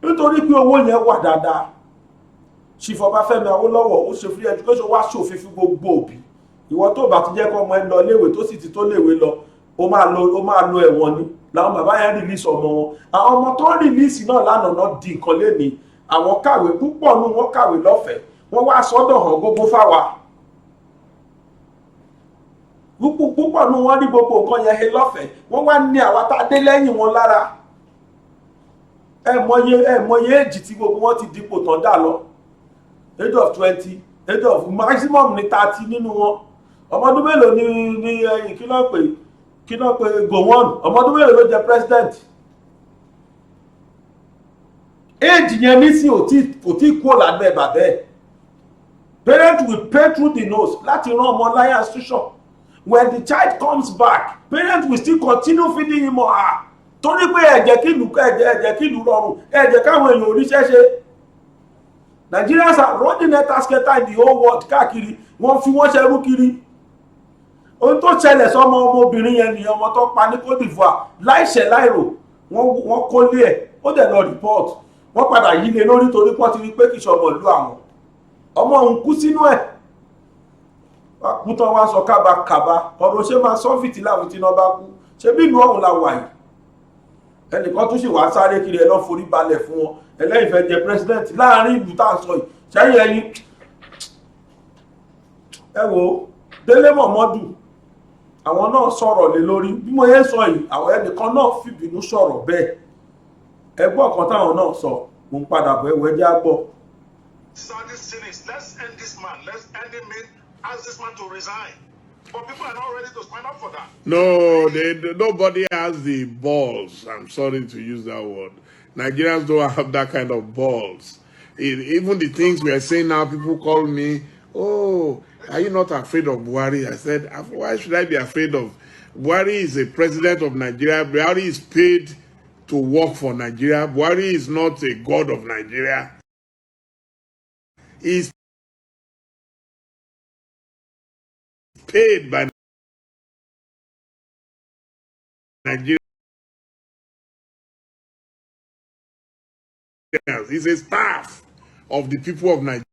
Nítorí pé owó yẹn wà dáadáa. Chief Ọbáfẹ́mi Awólọ́wọ̀ ó ṣe free education, wá ṣòfin fún gbogbo òbí. Ìwọ tó bá ti jẹ́ kó ọmọ ẹ lọ léèwé tó sì ti tó léèwé lọ, ó máa lo ẹ̀wọ̀n ni. Làwọn bàbá yẹn release ọmọ wọn. Àwọn ọmọ tó release náà lánàá náà di nǹkan lénìí. Àwọn kàwé púpọ̀ nù wọ́n kàwé lọ́fẹ̀ẹ́, wọ́n wá sọ́dọ̀ hàn gbogbo fáwa. Púpọ̀ nù wọ́n rí gbogbo nǹkan yẹn he lọ́fẹ̀ẹ́, wọ́n wá ní àwa tá a dé lẹ́yìn wọn lára. Ẹ mọye èjì tí gbogbo wọn ti dipò tán dà lọ. Age of 20, age of maximum ní 30 nínú wọn. Ọmọdún mélòó ní kí ló pè Gowon, ọmọdún mélòó ló jẹ president. Age yẹn nísìn kò tí kúrò lábẹ́ bàbá ẹ̀. Parents will pay through the nose láti rán ọmọ láyà institution. When the child comes back, parents will still continue feeding him or her. Torí pé ẹ jẹ́ kí ìlú rọrùn, ẹ jẹ́ káwọn èèyàn oríṣẹ́ ṣe. Nigerians are running etasketa in the whole world káàkiri, wọ́n fi wọ́n ṣerú kiri. Ohun tó ṣẹlẹ̀ sọ́mọ ọmọbìnrin yẹn ni ọmọ tó pa ní Côte d'Ivoire láìṣẹ̀ láìrò, wọ́n kó lé ẹ̀, ó dẹ̀ lọ report. Wọ́n padà yí lé lórí torí pọ́n ti rí pé kìí ṣọmọ ìlú àwọn. Ọmọ òun kú sínú ẹ̀. Kú tán wá sọ kábàkàbà, ọ̀rọ̀ ṣe máa sọ́fìtì láwùjọ náà bá kú. Ṣé bí ìlú ọ̀hún la wà yìí? Ẹnìkan tún sì wá sáré kiri ẹ lọ forí balẹ̀ fún wọn. Ẹlẹ́yìn fẹ́ jẹ president láàrin ìlú tá à ń sọ yìí. Ṣẹ́yìn ẹyin. Ẹ wo Délé Mọ̀mọ́dù, àwọn náà sọ̀rọ̀ lé lórí. Bí mo yẹ sọ yìí, àwọn ẹnìkan náà fìbínú sọ̀rọ̀ bẹ́ẹ̀. Ẹgbọ́n kan táwọn náà sọ, mo ń padà bọ̀ ẹwẹ́ jẹ́ àgbọ̀. Saddest thing is, let's end this man. Let's end him. Ask this man to resign. But people are not ready to stand up for that. No, nobody has the balls. I'm sorry to use that word. Nigerians don't have that kind of balls. Even the things we are saying now, people call me, oh, are you not afraid of Buhari? I said, why should I be afraid of? Buhari is a president of Nigeria. Buhari is paid to work for Nigeria. Buhari is not a god of Nigeria. He's paid by Nigeria. He's a staff of the people of Nigeria.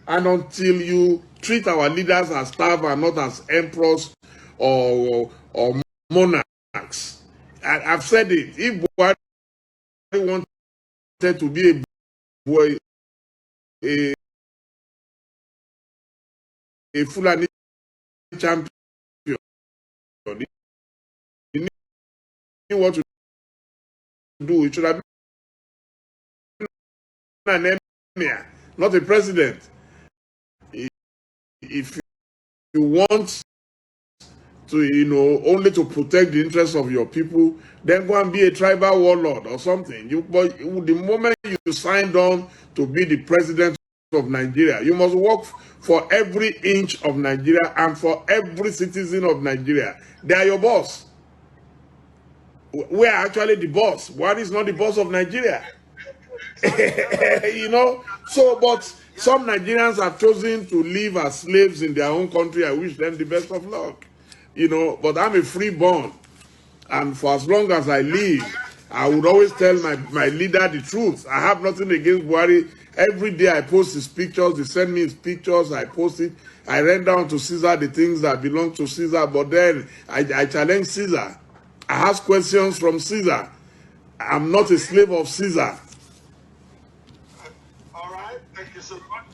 And until you treat our leaders as staff and not as emperors or monarchs, I've said it. If Buhari wanted to be a Fulani champion, he knew what to do. It should have been an emir, not a president. If you want only to protect the interests of your people, then go and be a tribal warlord or something. But the moment you signed on to be the president of Nigeria, you must work for every inch of Nigeria and for every citizen of Nigeria. They are your boss. We are actually the boss. Buhari is not the boss of Nigeria. So, but some Nigerians have chosen to live as slaves in their own country. I wish them the best of luck. But I'm a freeborn. And for as long as I live, I would always tell my leader the truth. I have nothing against Buhari. Every day I post his pictures. They send me his pictures. I post it. I rent down to Caesar the things that belong to Caesar. But then I challenge Caesar. I ask questions from Caesar. I'm not a slave of Caesar. All right, thank you so much.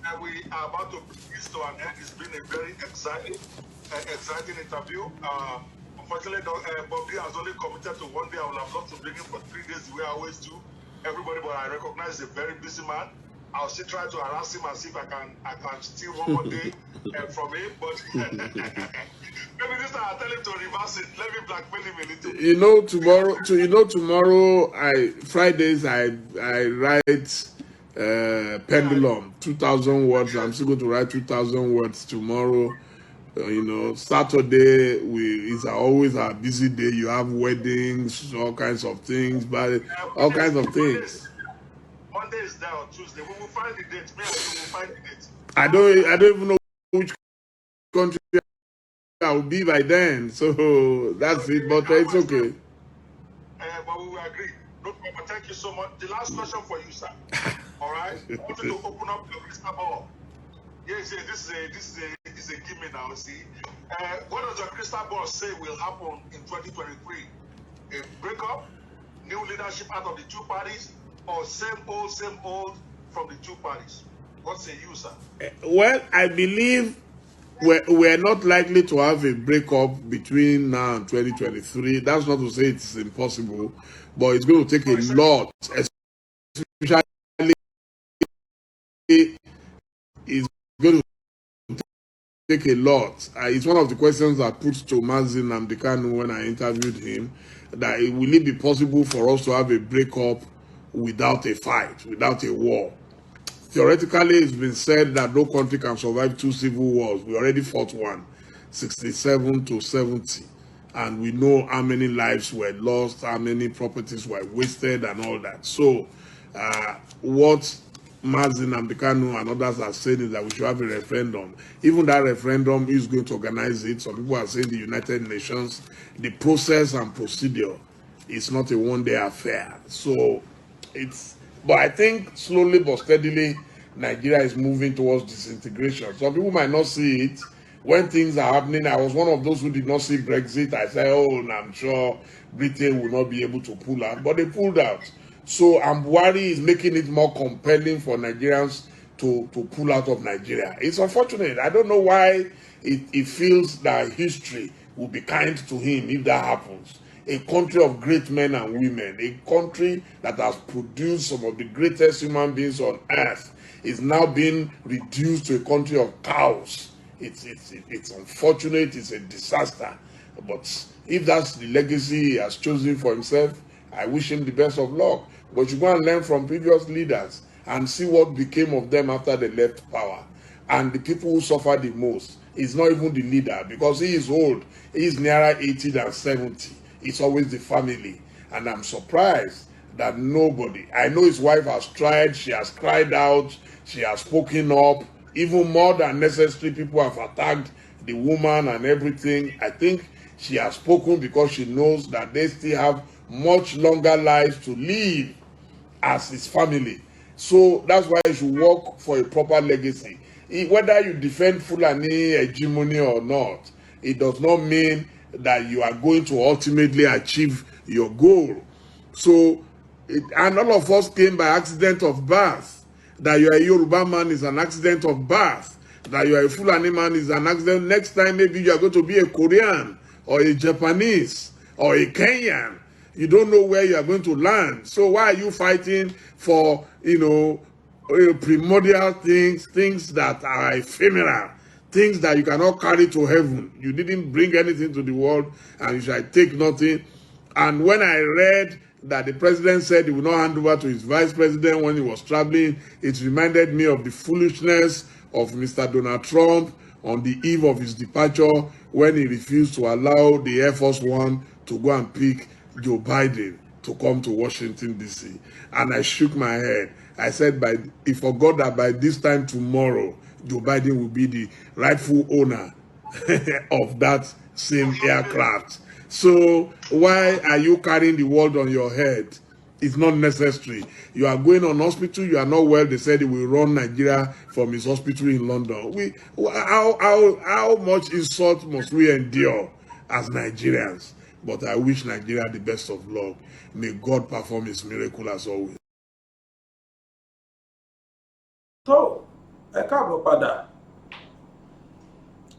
And we are about to bring this to an end. It's been a very exciting interview. Unfortunately, Bobby has only committed to 1 day. I would have loved to bring him for 3 days, the way I always do. Everybody, but I recognize he's a very busy man. I'll still try to harass him and see if I can steal 1 more day from him. But maybe this time I'll tell him to reverse it. Let me blackmail him a little. Tomorrow, Fridays, I write Pendulum, 2,000 words. I'm still going to write 2,000 words tomorrow. Saturday is always a busy day. You have weddings, all kinds of things, but all kinds of things. Monday is there on Tuesday. We will find the date. Me and you will find the date. I don't even know which country I will be by then. So that's it. But it's okay. But we will agree. No problem. Thank you so much. The last question for you, sir. All right. I want you to open up your crystal ball. Yes, this is a gimme now. See, what does your crystal ball say will happen in 2023? A breakup, new leadership out of the two parties, or same old from the two parties? What say you, sir? Well, I believe we're not likely to have a breakup between now and 2023. That's not to say it's impossible, but it's going to take a lot, especially it's going to take a lot. It's one of the questions I put to Mazi Nnamdi Kanu when I interviewed him, that will it be possible for us to have a breakup without a fight, without a war? Theoretically, it's been said that no country can survive 2 civil wars. We already fought one, 67 to 70. And we know how many lives were lost, how many properties were wasted and all that. So what Mazi Nnamdi Kanu and others are saying is that we should have a referendum. Even that referendum is going to organize it. Some people are saying the United Nations. The process and procedure is not a one-day affair. So but I think slowly but steadily, Nigeria is moving towards disintegration. Some people might not see it. When things are happening, I was one of those who did not see Brexit. I said, I'm sure Britain will not be able to pull out. But they pulled out. So Buhari is making it more compelling for Nigerians to pull out of Nigeria. It's unfortunate. I don't know why it feels that history will be kind to him if that happens. A country of great men and women, a country that has produced some of the greatest human beings on earth, is now being reduced to a country of cows. It's unfortunate. It's a disaster. But if that's the legacy he has chosen for himself, I wish him the best of luck. But you go and learn from previous leaders and see what became of them after they left power. And the people who suffered the most is not even the leader, because he is old. He is nearer 80 than 70. It's always the family. And I'm surprised that nobody, I know his wife has tried, she has cried out, she has spoken up, even more than necessary. People have attacked the woman and everything. I think she has spoken because she knows that they still have much longer lives to live as his family. So that's why you should work for a proper legacy. Whether you defend Fulani hegemony or not, it does not mean that you are going to ultimately achieve your goal. So, and all of us came by accident of birth. That you are a Yoruba man is an accident of birth. That you are a Fulani man is an accident. Next time, maybe you are going to be a Korean or a Japanese or a Kenyan. You don't know where you are going to land. So why are you fighting for, primordial things that are ephemeral, things that you cannot carry to heaven. You didn't bring anything to the world, and you shall take nothing. And when I read that the president said he would not hand over to his vice president when he was traveling, it reminded me of the foolishness of Mr. Donald Trump on the eve of his departure when he refused to allow the Air Force One to go and pick Joe Biden to come to Washington, D.C. And I shook my head. I said, he forgot that by this time tomorrow, Joe Biden will be the rightful owner of that same aircraft. So why are you carrying the world on your head? It's not necessary. You are going on hospital, you are not well. They said he will run Nigeria from his hospital in London. How much insult must we endure as Nigerians? But I wish Nigeria the best of luck. May God perform his miracle as always. So, ẹ káàbọ̀ padà.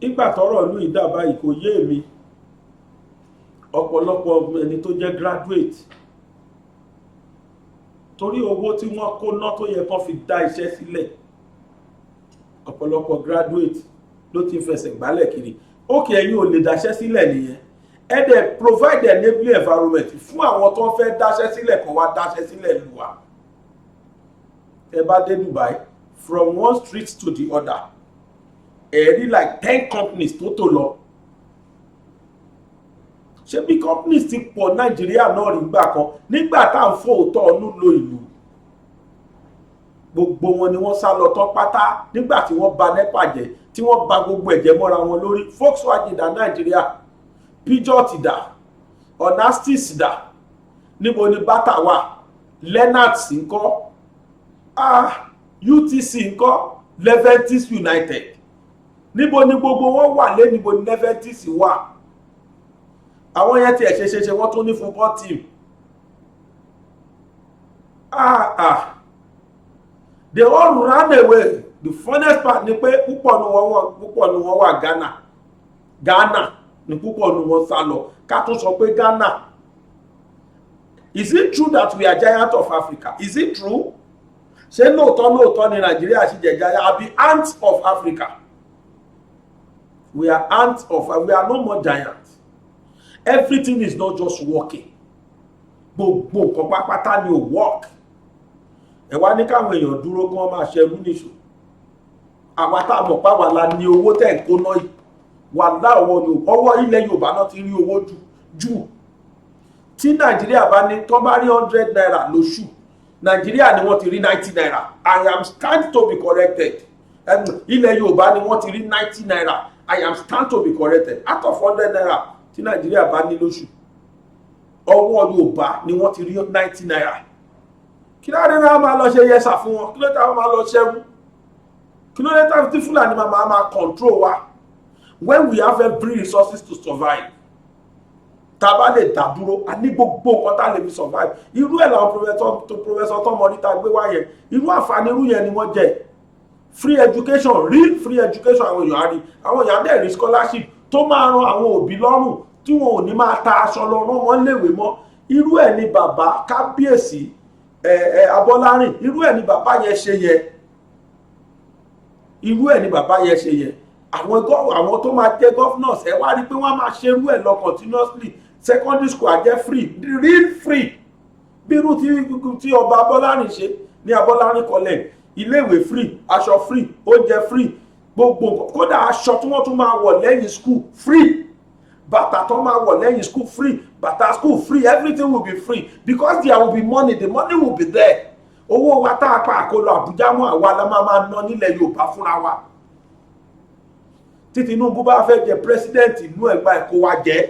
Ìgbà tọ́rọ̀ ìlú ìdá báyìí kò yé mi. Ọ̀pọ̀lọpọ̀ ẹni tó jẹ́ graduate. Torí owó tí wọ́n kó ná tó yẹ kán fi dá iṣẹ́ sílẹ̀. Ọ̀pọ̀lọpọ̀ graduate ló ti fẹsẹ̀ gbálẹ̀ kiri. Ókè ẹ̀yin ò lè dáṣẹ́ sílẹ̀ nìyẹn. Ẹ dẹ̀ provide enabling environment fún àwọn tó fẹ́ dáṣẹ́ sílẹ̀ kan wá dáṣẹ́ sílẹ̀ lù wá. Ẹ bá dé Dubai, from one street to the other, rí like 10 companies tó tò lọ. Ṣé bí companies ti pọ̀ Nàìjíríà náà rí gbà kan nígbà tá à ń fò òótọ́ ọ̀nù lo ìlú. Gbogbo wọn ni wọ́n sá lọ tán pátá nígbà tí wọ́n ba NEPA jẹ́, tí wọ́n ba gbogbo ẹ̀jẹ̀ mọ́ra wọn lórí. Volkswagen dà Nàìjíríà, Peugeot dà, Onastis dà, níbo ni Bata wà, Lennox ńkọ́, UTC ńkọ́, Leventis United. Níbo ni gbogbo wọn wà lé, níbo ni Leventis wà. Àwọn yẹn tí ẹ̀ ṣe wọ́n tún ní football team. They all ran away. The funniest part ni pé púpọ̀ nu wọn wà Ghana ni púpọ̀ nu wọn sá lọ. Ká tún sọ pé Ghana. Is it true that we are giant of Africa? Is it true? Ṣé lóòótọ́ ni Nàìjíríà ṣì jẹ́ giant? Àbí ants of Africa? We are ants of Africa. We are no more giants. Everything is not just working. Gbogbo nǹkan pápátá ni ò work. Ẹ wá ní káwọn èèyàn dúró kí wọ́n máa ṣerú níṣò. Àwa tá a mọ̀ pa wà la ní owó tẹ̀ ń kóná yìí. Wà ọwọ́ ilẹ̀ Yorùbá náà ti rí owó jù. Tí Nàìjíríà bá ní tó bá rí 100 naira lóṣù, Nàìjíríà ni wọ́n ti rí 90 naira. I am stand to be corrected. Ilẹ̀ Yorùbá ni wọ́n ti rí 90 naira. I am stand to be corrected. Out of 100 naira tí Nàìjíríà bá ní lóṣù, ọwọ́ Yorùbá ni wọ́n ti rí 90 naira. Kí ló dé náà máa lọ ṣe yẹsà fún wọn? Kí ló dé táwọn máa lọ ṣẹ́rú? Kí ló dé táwọn tí Fúlàní máa control wa? When we have every resources to survive, tá a bá lè dá dúró, a ní gbogbo nǹkan tá a lè fi survive. Irú ẹ̀ làwọn professor Tọ́mọrí tá a gbé wá yẹn, irú àǹfààní irú yẹn ni wọ́n jẹ. Free education, real free education àwọn èèyàn á rí. Àwọn èèyàn á dẹ̀ rí scholarship tó máa ran àwọn òbí lọ́rùn tí wọn ò ní máa ta aṣọ lọ rán wọn léèwé mọ́. Irú ẹ̀ ni bàbá Kábíyèsí Abọ́lárìn, irú ẹ̀ ni bàbá yẹn ṣe yẹ. Irú ẹ̀ ni bàbá yẹn ṣe yẹ. Àwọn tó máa jẹ́ governors ẹ wá rí pé wọ́n máa ṣe irú ẹ̀ lọ continuously. Secondary school á jẹ́ free, real free. Bí irú tí ọba Abọ́lárìn ṣe ní Abọ́lárìn College, iléèwé free, aṣọ free, oúnjẹ free, gbogbo kódà aṣọ tí wọ́n tún máa wọ̀ lẹ́yìn school free, bàtà tó máa wọ̀ lẹ́yìn school free, bàtà school free, everything will be free because there will be money, the money will be there. Owó wa tá a pa àkólọ Àbújá mọ́ àwa la máa ná nílẹ̀ Yorùbá fúnra wa. Tí Tinubu bá fẹ́ jẹ president ìlú ẹ̀gbá ẹ̀kọ́ wa jẹ́,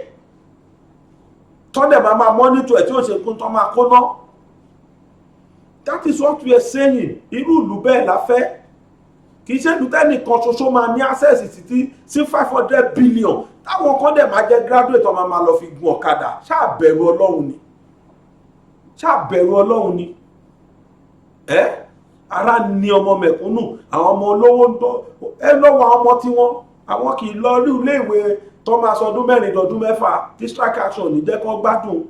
tọ́dẹ̀ máa monitor ẹ̀ tí ó ṣe kún tó máa kó ná. That is what we are saying. Irú ìlú bẹ́ẹ̀ la fẹ́. Kì í ṣe ìlú tẹ́nìkan ṣoṣo máa ní access sí 500 billion. Táwọn kan dẹ̀ máa jẹ́ graduate ọmọ máa lọ fi gun ọ̀kadà. Ṣáà bẹ̀rù Ọlọ́run ni. Ṣáà bẹ̀rù Ọlọ́run ni. Ara ni ọmọ mẹ̀kúnnù. Àwọn ọmọ olówó ń tọ́. Lọ́wọ́ àwọn ọmọ tí àwọn kì í lọ rí ilé ìwé tó máa sọdún 4 dọdún 6 tí strike action ní jẹ́ kán gbádùn.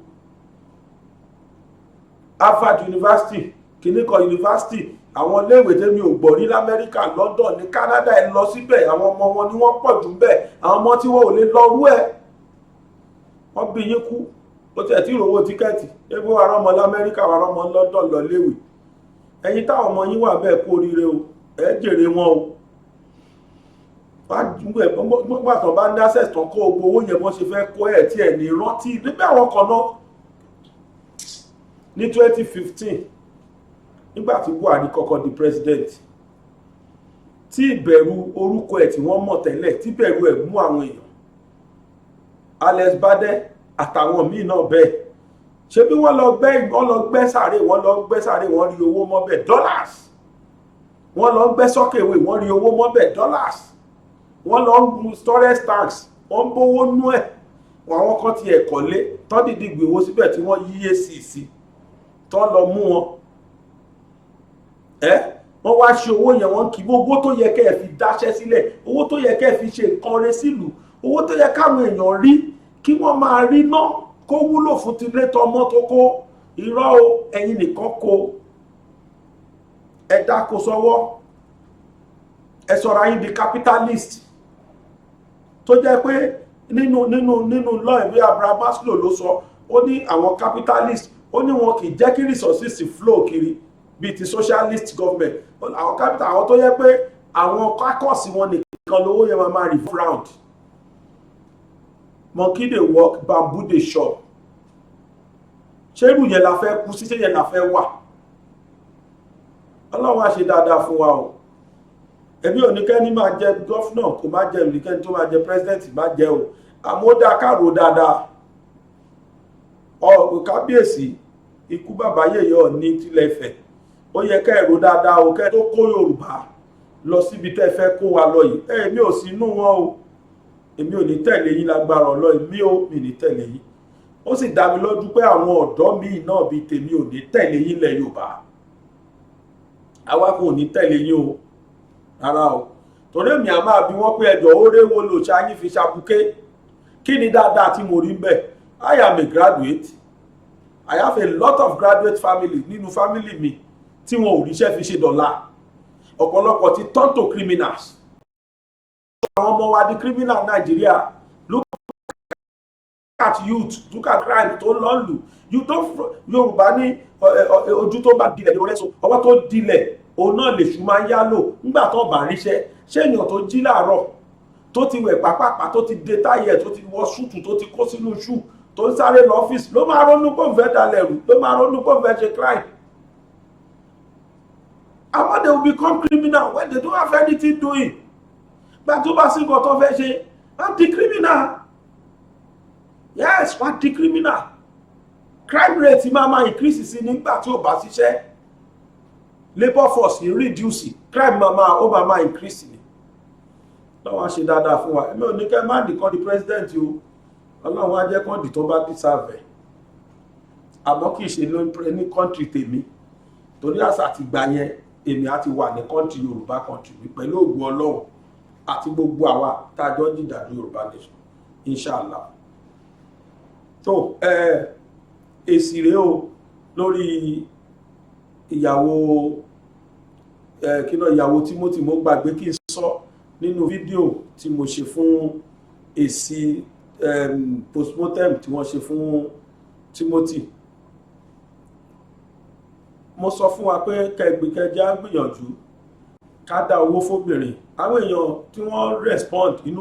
Harvard University kíní kan yunifásitì àwọn iléèwé tẹ́mi ò gbọ́ ní lamẹ́ríkà London ní Canada ẹ lọ síbẹ̀ àwọn ọmọ wọn ni wọ́n pọ̀ jù bẹ́ẹ̀ àwọn ọmọ tí wọ́n ò lè lọ rú ẹ̀ wọ́n bí yín kú ó tẹ̀ tí ìrówó tíkẹ́ẹ̀tì ebi wà rọ́mọ lamẹ́ríkà wà rọ́mọ London lọ léèwé ẹ̀yin táwọn ọmọ yín wà bẹ́ẹ̀ kú oríire o ẹ̀ jèrè wọn o gbọ́gbà tán bá ní access tán kó gbogbo owó yẹn bọ́n ṣe fẹ́ kó ẹ̀ tí ẹ̀ ní rántí nígbà àwọn kan náà ní 2015 nígbà tí Buhari kọ́kọ́ di president tí ìbẹ̀rù orúkọ ẹ̀ tí wọ́n mọ̀ tẹ́lẹ̀ tí ìbẹ̀rù ẹ̀ mú àwọn èèyàn Alex Bade àtàwọn míì náà bẹ́ẹ̀ ṣé bí wọ́n lọ gbẹ́ sàárè wọ́n rí owó mọ́bẹ̀ dollars wọ́n lọ gbẹ́ sọ́kèwé wọ́n rí owó mọ́bẹ̀ dollars wọ́n lọ ń storage tanks wọ́n ń bówó nú ẹ̀ àwọn kan ti ẹ̀kọ́ lé tán dìdí gbèwó síbẹ̀ tí wọ́n yíyé sí tán lọ mú wọn wọ́n wá ṣe owó yẹn wọ́n kì í owó tó yẹ kẹ́ ẹ̀ fi dáṣẹ́ sílẹ̀ owó tó yẹ kẹ́ ẹ̀ fi ṣe nǹkan rẹ sílùú owó tó yẹ káwọn èèyàn rí kí wọ́n máa rí ná kó wúlò fún tilé tọmọ tó kó irọ́ o ẹ̀yin nìkan kó ẹ dáko sọ́wọ́ ẹ sọ̀rọ̀ ayé di capitalist tó jẹ́ pé nínú law ìwé Abraham Maslow ló sọ ó ní àwọn capitalist ó ní wọn kì í jẹ́ kí resources flow kiri bíi ti socialist government àwọn capital àwọn tó yẹ pé àwọn kákọ́ọ̀sì wọn nìkan lówó yẹn máa revolve round monkey dey work bamboo dey chop ṣé irú yẹn la fẹ́ kú sí ṣé yẹn la fẹ́ wà Ọlọ́run á ṣe dáadáa fún wa o ẹbí oníkẹ́ni máa jẹ gọ́fúnà kò má jẹ oníkẹ́ni tó máa jẹ pírẹsidẹ́ǹtì má jẹ o àmọ́ ó dáa káàrò dáadáa kábíyèsí ikú bàbá yèyé ní tilẹ̀ Ifẹ̀ ó yẹ ká ẹ̀rọ dáadáa o kẹ́ tó kó Yorùbá lọ síbi tẹ́ fẹ́ kó wa lọ yìí èmi ò sí inú wọn o èmi ò ní tẹ̀lé yín lágbára ọlọ́ èmi ò mi ní tẹ̀lé yín ó sì dá mi lójú pé àwọn ọ̀dọ́ míì náà bíi tèmi ò ní tẹ̀lé yín lẹ̀ Yorùbá àwa kò ní tẹ̀lé yín o rárá o torí èmi à máa bí wọ́n pé ẹjọ́ ó réwó lò ṣáyín fi ṣàbùké kí ni dáadáa tí mo rí bẹ́ẹ̀ I am a graduate I have a lot of graduate family nínú family mi tí wọn ò ríṣẹ́ fi ṣe dọ̀la ọ̀pọ̀lọpọ̀ ti turn to criminals àwọn ọmọ wa di criminal Nàìjíríà look at youth look at crime tó lọ lù Yorùbá ní ojú tó bá dilẹ̀ lórí ẹ̀sùn ọwọ́ tó dilẹ̀ òun náà lè ṣù máa ń yá lò nígbà tó bá ríṣẹ́ ṣé èèyàn tó jí láàárọ̀ tó ti wẹ̀ pápápá tó ti dé táyẹ̀ tó ti wọ ṣúùtù tó ti kó sínú ṣúù tó ń sáré lọ ọ́fíìsì ló máa ronú pé òun fẹ́ dalẹ̀ rù ló máa ronú pé òun fẹ́ ṣe crime. And what they will become criminal when they don't have anything doing. But tó bá sí nǹkan tó fẹ́ ṣe wọ́n di criminal. Yes, wọ́n di criminal. Crime rate máa increase sí nígbà tí ò bá ṣiṣẹ́. Labour force ń reduce crime máa increase ni. Lọ́wọ́ ṣe dáadáa fún wa. Èmi ò ní kẹ́ má dìkan di president o. Ọlọ́run á jẹ́ kán dì tó bá deserve. Àmọ́ kì í ṣe ní country tèmi. Torí àṣà àti ìgbà yẹn èmi á ti wà ní country Yorùbá country pẹ̀lú ògùn Ọlọ́run àti gbogbo àwa tájọ́ jìdàdú Yorùbá nation inshallah. So èsì rèé o lórí ìyàwó Timothy mo gbàgbé kí n sọ nínú fídíò tí mo ṣe fún èsì postmortem tí wọ́n ṣe fún Timothy. Mo sọ fún wa pé kẹjá gbìyànjú ká dá owó fóbìnrin àwọn èèyàn tí wọ́n respond inú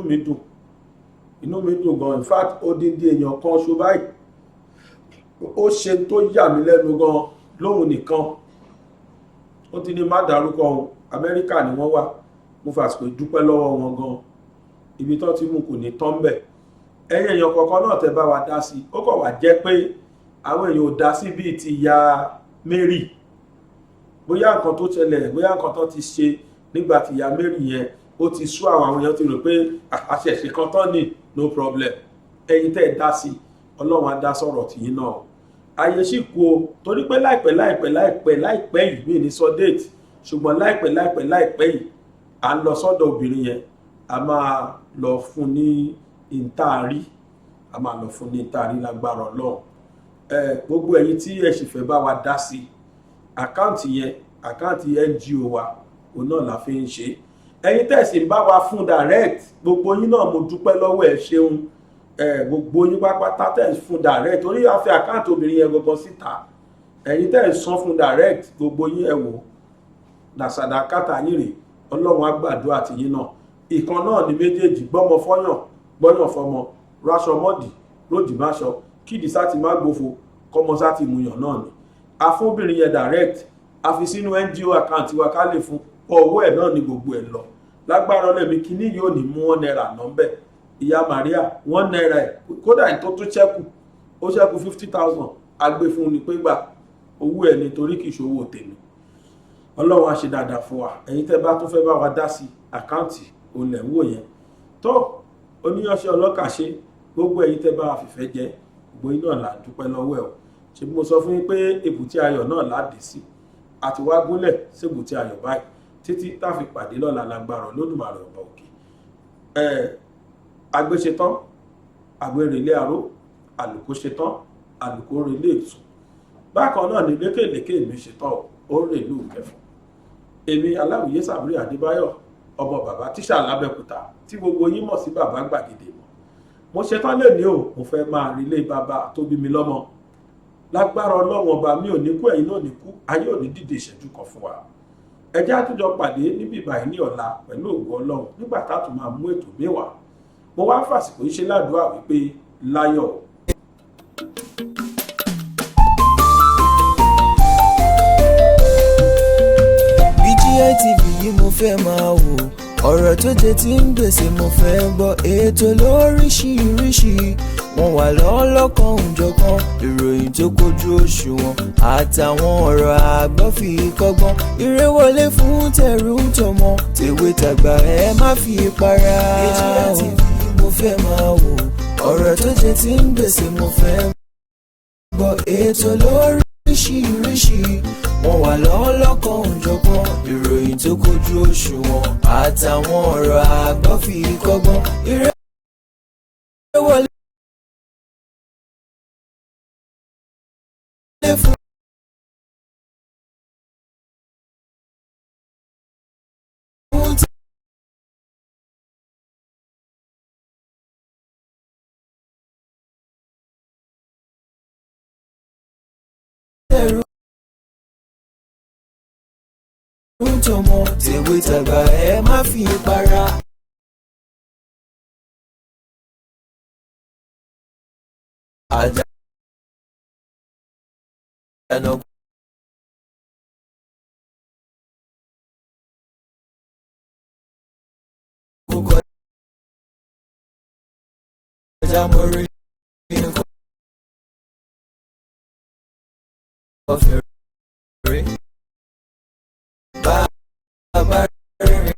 mi dùn gan in fact odindi èèyàn kan ṣo báyìí ó ṣe tó yà mí lẹ́nu gan lóhun nìkan ó ti ní má dárúkọ Amẹ́ríkà ni wọ́n wà mo fàsìkò dúpẹ́ lọ́wọ́ wọn gan ibi tó ti mú kò ní tán bẹ̀ ẹ̀yin èèyàn kọ̀ọ̀kan náà tẹ́ bá wa dá sí ó kàn wá jẹ́ pé àwọn èèyàn ò dá sí bíi ti ìyá Mary bóyá nǹkan tó ṣẹlẹ̀ bóyá nǹkan tó ti ṣe nígbà tí ìyá Mary yẹn ó ti sú àwọn èèyàn ti rò pé àṣẹ̀ṣe kan tán ní no problem ẹ̀yin tẹ́ ẹ dá sí Ọlọ́run á dá sọ̀rọ̀ tìyín náà ayé sì kú o torí pé láìpẹ́ yìí mi ní sọ déètì ṣùgbọ́n láìpẹ́ yìí à ń lọ sọ́dọ̀ obìnrin yẹn a máa lọ fún ní ìtaàrí lágbára Ọlọ́run gbogbo ẹ̀yin tí ẹ sì fẹ́ bá wa dá sí àkáǹtì yẹn àkáǹtì NGO wa òun náà la fi ń ṣe. Ẹ̀yin tẹ̀sí ń bá wa fún direct, gbogbo yín náà mo dúpẹ́ lọ́wọ́ ẹ̀ ṣeun. Gbogbo yín pápátá tẹ̀ fún direct, torí a fi àkáǹtì obìnrin yẹn gbogbo síta. Ẹ̀yin tẹ̀ san fún direct, gbogbo yín ẹ wò dàsàdà kátà yín rè, Ọlọ́run á gbàdúrà ti yín náà. Ìkan náà ni méjèèjì, gbọ́mọ fọ́yàn gbọ́yàn fọmọ, raṣọ mọ́dì lòdì máṣọ, kídì sáti má gbófo kọmọ sáti múyàn náà ni. A fún obìnrin yẹn direct, a fi sínú NGO account wa ká lè fún ọwọ́ ẹ̀ náà ni gbogbo ẹ̀ lọ. Lágbára Ọlọ́run kíní yóò ní mú 1 naira nọ́mbẹ̀. Ìyá Maria 1 naira ẹ̀ kódà tó tún ṣẹ́kù, ó ṣẹ́kù 50,000 agbé fún ni pé gbà owó ẹ̀ nítorí kìí ṣòwò tèmi. Ọlọ́run á ṣe dáadáa fún wa. Ẹ̀yin tẹ́ bá tún fẹ́ bá wa dá sí àkáǹtì òun lẹ̀ ń wò yẹn tó oníyanṣẹ́ ọlọ́kàṣe, gbogbo ẹ̀yin tẹ́ bá wa fìfẹ́ jẹ gbogbo iná là dúpẹ́ lọ́wọ́ ẹ̀ o. Ṣé bí mo sọ fún yín pé èbúté ayọ̀ náà láde sí, àti wá gúnlẹ̀ sébùté ayọ̀ báyìí títí tá fi pàdé lọ́la lágbára Olódùmarè ọba òkè. Agbéṣetán agbérelé aró, àlùkò ṣetán àlùkò relé ìsùn. Bákan náà ni lékèlékè mi ṣetán ó rè ìlú Ìkẹfùn. Èmi Aláwìyé Sàbírì Adébáyọ̀, ọmọ bàbá tíṣà lábẹ́òkúta tí gbogbo yín mọ̀ sí bàbá gbàgede mọ̀. Mo ṣetán lónìí o, mo fẹ́ máa relé bàbá tó bí mi lọ́mọ. Lágbára Ọlọ́run ọba mi ò ní kú, ẹ̀yin náà ní kú, ayé ò ní dìde ìṣẹ́jú kan fún wa. Ẹ jẹ́ àtúnjọ pàdé níbi ìbàyìí ní ọ̀la pẹ̀lú ògo Ọlọ́run nígbà tá a tún máa mú ètò mẹ́wàá. Mo wá fàsìkò yìí ṣe ládùúrà wípé láyọ̀. BGI TV yìí mo fẹ́ máa wò, ọ̀rọ̀ tó jẹ ti ń gbèsè mo fẹ́ gbọ́, ètò lóríṣiríṣi wọ́n wà lọ́lọ́kan òjọ̀kan, ìròyìn tó kojú òṣùwọ̀n àtàwọn ọ̀rọ̀ àgbọ́ fi kọ́gbọ́n, eré wọlé fún tẹ̀rù tọmọ tèwe tàgbà ẹ má fi para. BGI TV mo fẹ́ máa wò, ọ̀rọ̀ tó jẹ ti ń gbèsè mo fẹ́ gbọ́, ètò lóríṣiríṣi wọ́n wà lọ́lọ́kan òjọ̀kan, ìròyìn tó kojú òṣùwọ̀n àtàwọn ọ̀rọ̀ àgbọ́ fi kọ́gbọ́n, eré wọlé fún tẹ̀rù tọmọ tèwe tàgbà ẹ má fi para. Àjànà kúkọ ọjà mọ́rí nǹkan ọ̀fẹ́ rẹ̀ bàbá rẹ̀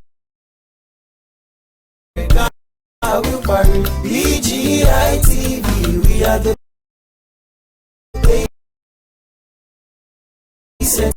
káwé parí. BGI TV, we are the center.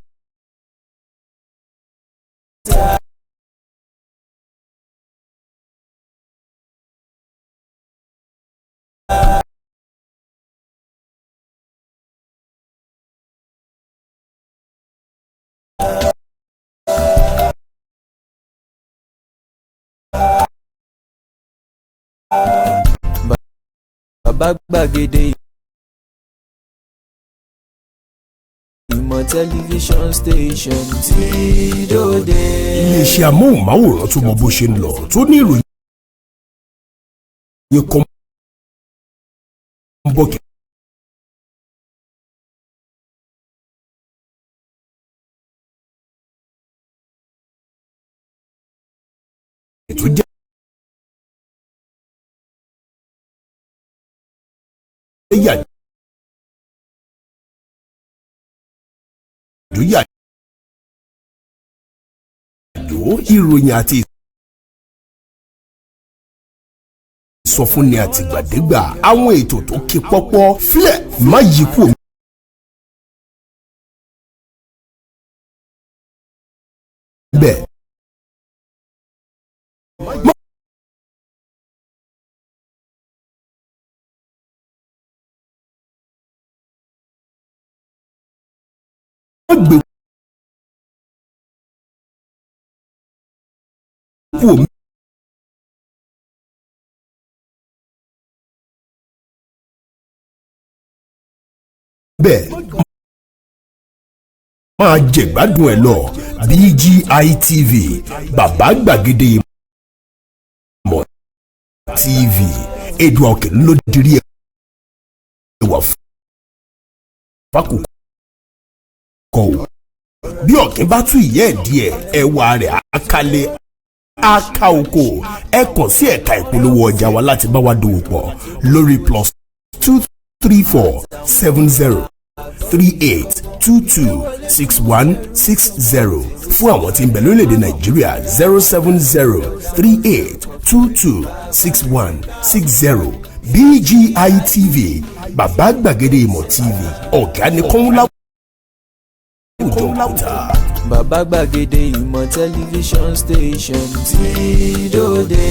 Bàbá gbàgede ìmọ̀ tẹlifíṣọ̀n station tí dòde. Iléeṣẹ́ amóhùnmáwòrán tó mọ bó ṣe ń lọ, tó ní ìròyìn kan ń bọ̀ kí. Ètò jẹ́ ìròyìn àti ìsọfúnni àtìgbàdégbà, àwọn ètò tó ké pọ́pọ́ fílẹ̀ má yí kú. Bẹ́ẹ̀ gbé kú omi. bẹ́ẹ̀ máa jẹ̀gbádùn ẹ̀ lọ BGI TV bàbá gbàgede ìmọ̀ TV Èdùà Òkè ló dirí ẹwà fákòókò o bí ọ̀kín bá tú ìyẹ́ ẹ̀ díẹ̀ ẹwà rẹ̀ àkàlẹ̀ aka oko ẹ kàn sí ẹ̀ka ìpolówó ọjà wa láti bá wa dòwò pọ̀ lórí +23470 38226160 fún àwọn tí ń bẹ lórílẹ̀‐èdè Nàìjíríà 07038226160 BGI TV bàbá gbàgede ìmọ̀ TV ọ̀gá ni kọ́ńlá. bàbá gbàgede ìmọ̀ tẹlifíṣọ̀n station tí dòde.